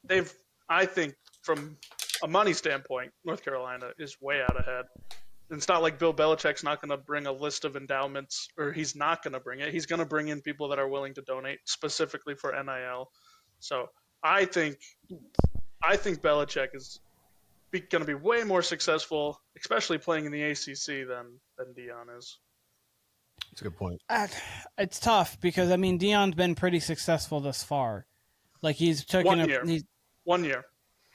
they've. I think from a money standpoint, North Carolina is way out ahead. It's not like Bill Belichick's not going to bring a list of endowments, or he's not going to bring it. He's going to bring in people that are willing to donate specifically for NIL. So I think Belichick is going to be way more successful, especially playing in the ACC than Dion is. That's a good point. It's tough because, I mean, Dion's been pretty successful thus far. Like, he's taken 1 year. 1 year.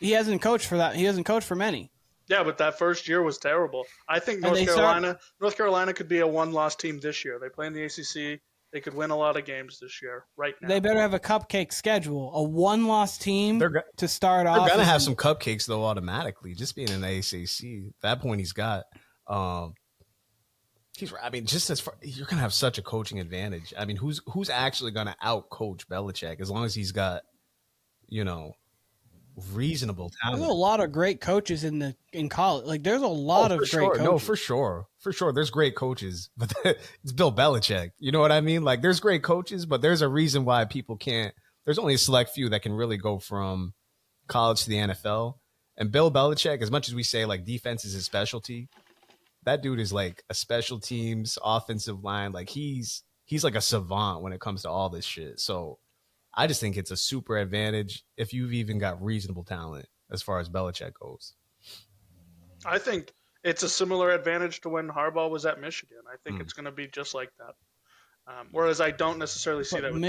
He hasn't coached for that. He hasn't coached for many. Yeah, but that first year was terrible. I think North Carolina could be a one-loss team this year. They play in the ACC. They could win a lot of games this year, right now. They better have a cupcake schedule. A one-loss team to start off. They're going to have some cupcakes, though, automatically. Just being in the ACC. At that point, he's got I mean, just as far, you're going to have such a coaching advantage. I mean, who's actually going to out-coach Belichick as long as he's got, reasonable talent? There's a lot of great coaches in college. Like, there's a lot of great coaches. No, for sure. There's great coaches, but it's Bill Belichick. You know what I mean? Like, there's great coaches, but there's a reason why people can't. There's only a select few that can really go from college to the NFL. And Bill Belichick, as much as we say like defense is his specialty, that dude is like a special teams offensive line. Like he's like a savant when it comes to all this shit. So I just think it's a super advantage if you've even got reasonable talent as far as Belichick goes. I think it's a similar advantage to when Harbaugh was at Michigan. I think it's going to be just like that. Whereas I don't necessarily see that with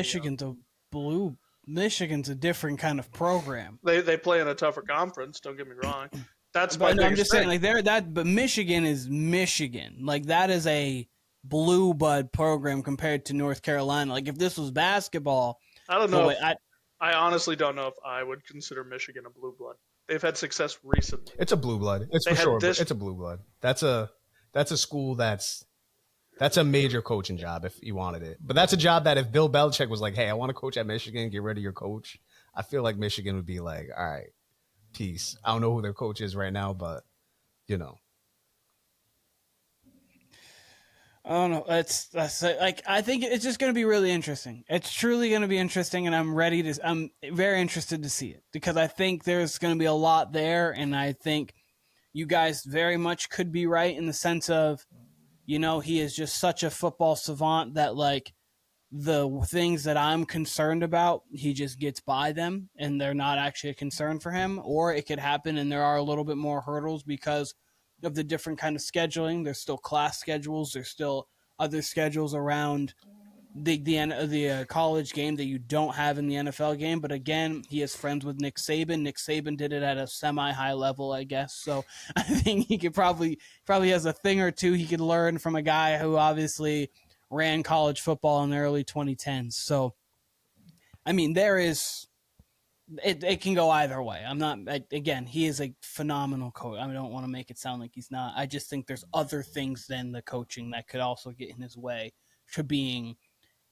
Michigan's a different kind of program. They play in a tougher conference. Don't get me wrong. That's but I'm just saying, like but Michigan is Michigan. Like that is a blue blood program compared to North Carolina. Like if this was basketball, I don't know. I honestly don't know if I would consider Michigan a blue blood. They've had success recently. It's a blue blood. It's for sure. It's a blue blood. That's a school that's a major coaching job if you wanted it. But that's a job that if Bill Belichick was like, hey, I want to coach at Michigan, get rid of your coach, I feel like Michigan would be like, all right, peace. I don't know who their coach is right now, but I don't know. That's like I think it's just going to be really interesting. It's truly going to be interesting, and I'm very interested to see it because I think there's going to be a lot there, and I think you guys very much could be right in the sense of, he is just such a football savant that like the things that I'm concerned about, he just gets by them, and they're not actually a concern for him. Or it could happen, and there are a little bit more hurdles because of the different kind of scheduling. There's still class schedules. There's still other schedules around the college game that you don't have in the NFL game. But again, he is friends with Nick Saban. Nick Saban did it at a semi-high level, I guess. So I think he could probably has a thing or two he could learn from a guy who obviously ran college football in the early 2010s. So, I mean, there is it can go either way. Again, he is a phenomenal coach. I don't want to make it sound like he's not. I just think there's other things than the coaching that could also get in his way to being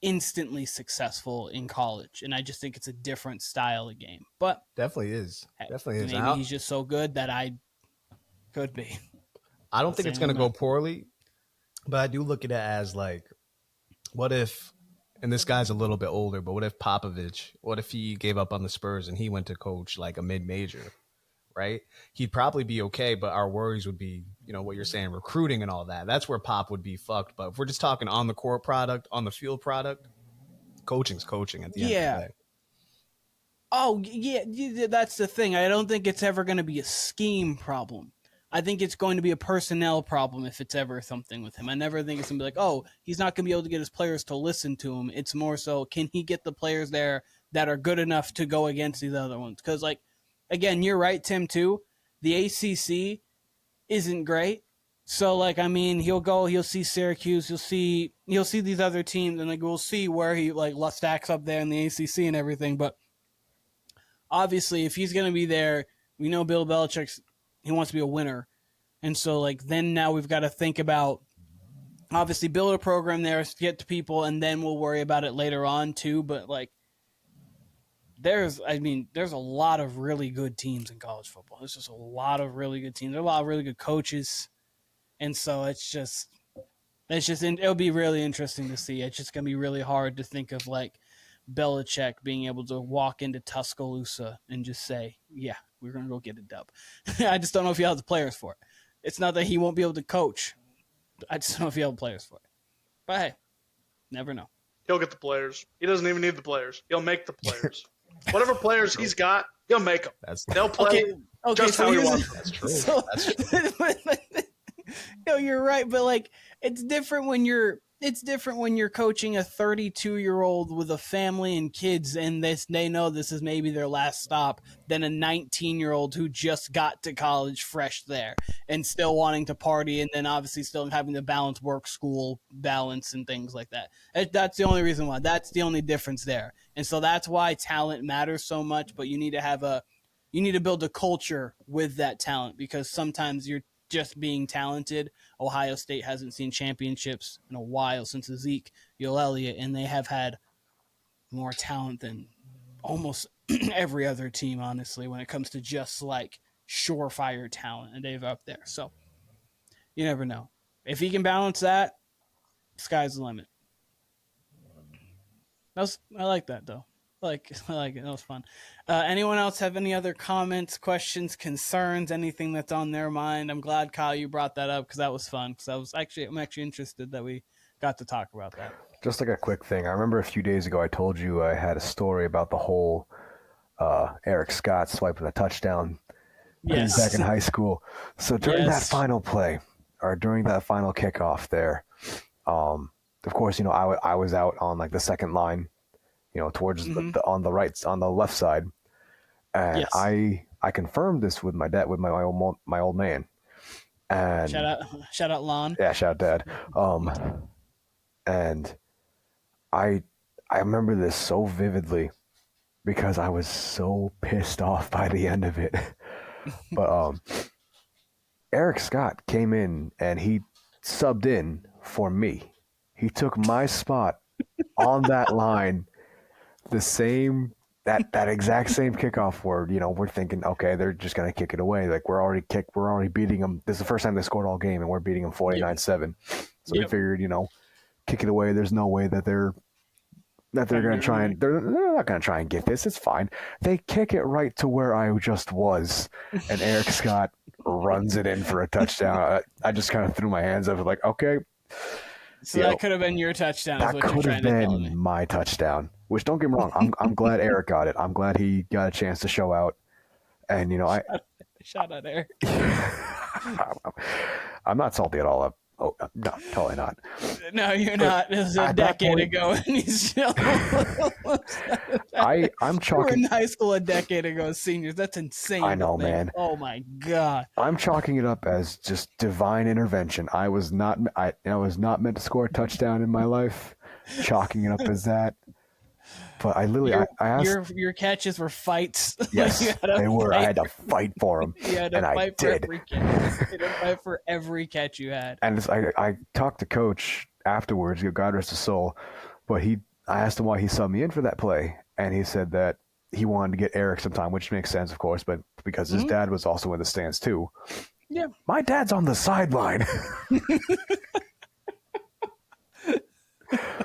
instantly successful in college. And I just think it's a different style of game. But definitely is. Maybe he's just so good that I could be. I don't think it's going to go poorly, but I do look at it as like, what if, and this guy's a little bit older, but what if he gave up on the Spurs and he went to coach like a mid-major? right? He'd probably be okay, but our worries would be, what you're saying, recruiting and all that. That's where Pop would be fucked. But if we're just talking on the court product, on the field product, coaching's coaching at the end of the day. Oh, yeah, that's the thing. I don't think it's ever going to be a scheme problem. I think it's going to be a personnel problem if it's ever something with him. I never think it's going to be like, oh, he's not going to be able to get his players to listen to him. It's more so, can he get the players there that are good enough to go against these other ones? Because, like, again, you're right, Tim, too. The ACC isn't great. So, like, I mean, he'll see Syracuse, he'll see these other teams, and, like, we'll see where he, like, stacks up there in the ACC and everything. But obviously, if he's going to be there, we know Bill Belichick, he wants to be a winner. And so, like, then now we've got to think about, obviously, build a program there, get to people, and then we'll worry about it later on, too. But, like, there's a lot of really good teams in college football. There's just a lot of really good teams. There are a lot of really good coaches. And so it'll be really interesting to see. It's just going to be really hard to think of, like, Belichick being able to walk into Tuscaloosa and just say, yeah, we're going to go get a dub. I just don't know if he has the players for it. It's not that he won't be able to coach. I just don't know if he has the players for it. But hey, never know. He'll get the players. He doesn't even need the players. He'll make the players. Whatever players he's got, he'll make them. They'll play just how he wants them. That's true. That's true. You're right, but, like, it's different when you're coaching a 32-year-old with a family and kids, and they know this is maybe their last stop, than a 19-year-old who just got to college fresh there and still wanting to party, and then obviously still having to balance work, school, balance, and things like that. That's the only reason why. That's the only difference there. And so that's why talent matters so much, but you need to build a culture with that talent, because sometimes you're just being talented. Ohio State hasn't seen championships in a while since Zeke, Will Elliott, and they have had more talent than almost every other team, honestly, when it comes to just, like, surefire talent, and they've up there. So you never know. If he can balance that, sky's the limit. I like that, though. I like it. That was fun. Anyone else have any other comments, questions, concerns, anything that's on their mind? I'm glad, Kyle, you brought that up, because that was fun. Because I'm actually interested that we got to talk about that. Just like a quick thing. I remember a few days ago I told you I had a story about the whole Eric Scott swiping a touchdown back in high school. So during that final play, or during that final kickoff there, of course, I was out on, like, the second line, towards on the left side, and I confirmed this with my dad, with my old man. And shout out Lon. Yeah, shout out Dad. And I remember this so vividly because I was so pissed off by the end of it. But Eric Scott came in and he subbed in for me. He took my spot on that line. The same, that exact same kickoff where, we're thinking, okay, they're just going to kick it away. Like, we're already beating them. This is the first time they scored all game, and we're beating them 49-7. So we figured, kick it away. There's no way that they're going to try and, they're not going to try and get this. It's fine. They kick it right to where I just was, and Eric Scott runs it in for a touchdown. I just kind of threw my hands up, like, okay. So that could have been your touchdown. That could have been my touchdown. Which, don't get me wrong, I'm glad Eric got it. I'm glad he got a chance to show out. And shout out Eric. I'm not salty at all. Oh no, totally not. No, you're not. This is a decade ago, and he's still. I'm chalking. We were in high school a decade ago as seniors. That's insane. I know, man. Oh my god. I'm chalking it up as just divine intervention. I was not meant to score a touchdown in my life. Chalking it up as that. But I literally, I asked. Your catches were fights. Yes, they were. I had to fight for them, and I did. You had to fight for every catch you had. And I talked to Coach afterwards. God rest his soul. But I asked him why he subbed me in for that play, and he said that he wanted to get Eric some time, which makes sense, of course. But because his dad was also in the stands too. Yeah, my dad's on the sideline.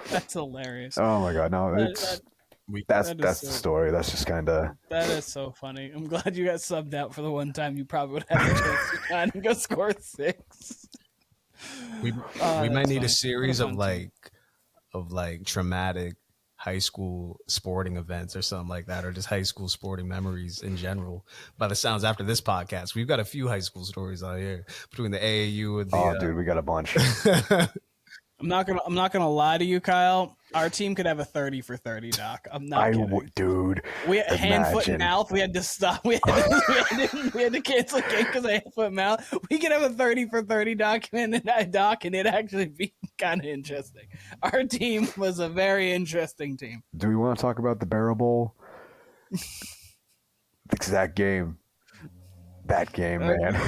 That's hilarious. Oh my god, no, That's That the is so- story. That's just kind of. That is so funny. I'm glad you got subbed out for the one time you probably would have a chance to kind of go score 6. We Oh, we might that's need funny. a series What of a fun team. traumatic high school sporting events or something like that, or just high school sporting memories in general. By the sounds after this podcast, we've got a few high school stories out here between the AAU and Oh, dude, we got a bunch. I'm not gonna lie to you, Kyle. Our team could have a 30 for 30, Doc. I'm not kidding. Dude, We had hand, foot, and imagine. mouth. We had to stop. We had to cancel the game because of hand, foot, and mouth. We could have a 30 for 30 document, Doc, and it'd actually be kind of interesting. Our team was a very interesting team. Do we want to talk about the Barrel Bowl? Because that game, man.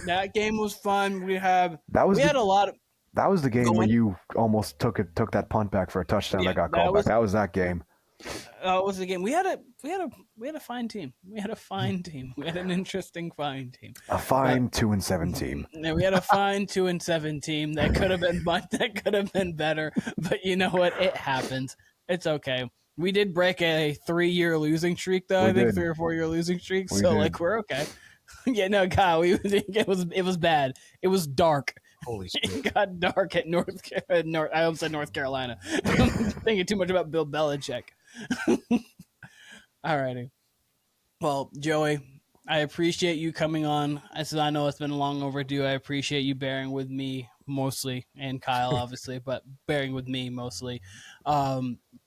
That game was fun. We had a lot of. That was the game Go where on. you almost took that punt back for a touchdown Yeah, that got that called was- back. That was that game. It was the game. We had a fine team. We had a fine team. We had an interesting fine team. A fine 2-7 team. Yeah, we had a fine 2-7 team that could have been that could have been better. But you know what? It happens. It's okay. We did break a 3-year losing streak, though. We I think did. 3 or 4 year losing streak. We So did. like we're okay. Yeah, no, Kyle. It was bad. It was dark. Holy shit. It got dark at North. I almost said North Carolina. I'm thinking too much about Bill Belichick. Alrighty. Well, Joey, I appreciate you coming on. As I know it's been long overdue. I appreciate you bearing with me mostly, and Kyle obviously, but bearing with me mostly.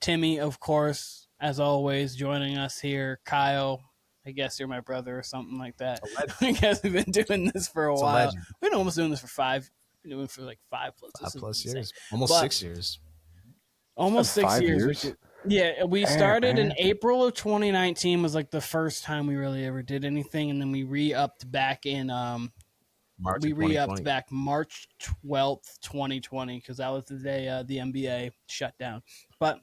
Timmy, of course, as always, joining us here. Kyle, I guess you're my brother or something like that. I guess we've been doing this for a It's a while. legend. We've been almost doing this for 5. Been doing it for like 5 plus. This is 5+ insane. years, almost But- 6 years. Almost 6 5 years. years? Yeah, we Damn, started in man. April of 2019 was like the first time we really ever did anything, and then we re-upped back in March we of re-upped 2020. back March 12th, 2020, because that was the day the NBA shut down. But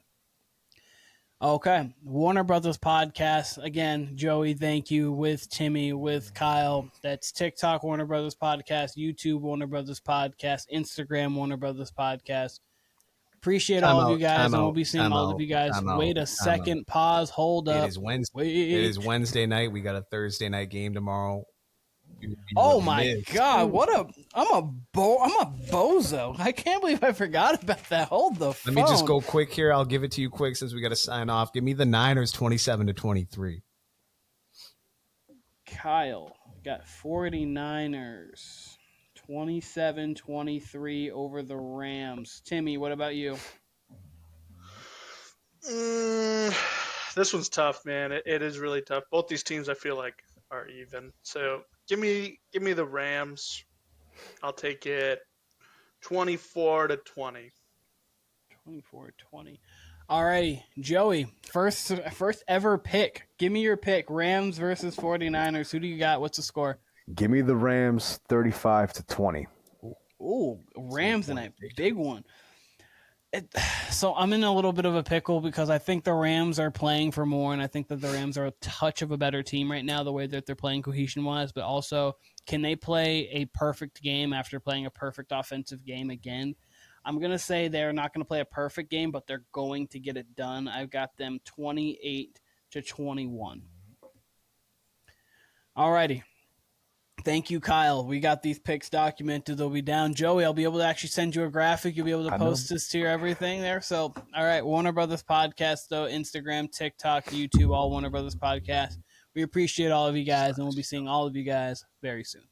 okay, Warner Brothers Podcast again. Joey, thank you. With Timmy, with Kyle. That's TikTok Warner Brothers Podcast, YouTube Warner Brothers Podcast, Instagram Warner Brothers Podcast. Appreciate all of you guys, and we'll be seeing all of you guys. Wait a second, pause, hold up. It is Wednesday. Wait. It is Wednesday night. We got a Thursday night game tomorrow. Oh my God! I'm a bozo. I can't believe I forgot about that. Hold the phone. Let me just go quick here. I'll give it to you quick since we got to sign off. Give me the Niners 27-23. Kyle got 49ers 27-23 over the Rams. Timmy, what about you? This one's tough, man. It is really tough. Both these teams, I feel like, are even. So give me the Rams. I'll take it 24-20. 24-20. All right, Joey, first ever pick. Give me your pick. Rams versus 49ers. Who do you got? What's the score? Give me the Rams 35-20. Ooh, Rams in a big one. So I'm in a little bit of a pickle because I think the Rams are playing for more, and I think that the Rams are a touch of a better team right now, the way that they're playing cohesion-wise, but also can they play a perfect game after playing a perfect offensive game again? I'm going to say they're not going to play a perfect game, but they're going to get it done. I've got them 28-21. All righty. Thank you, Kyle. We got these picks documented. They'll be down. Joey, I'll be able to actually send you a graphic. You'll be able to post this to your everything there. So, all right, Warner Brothers Podcast, though, Instagram, TikTok, YouTube, all Warner Brothers Podcast. We appreciate all of you guys, and we'll be seeing all of you guys very soon.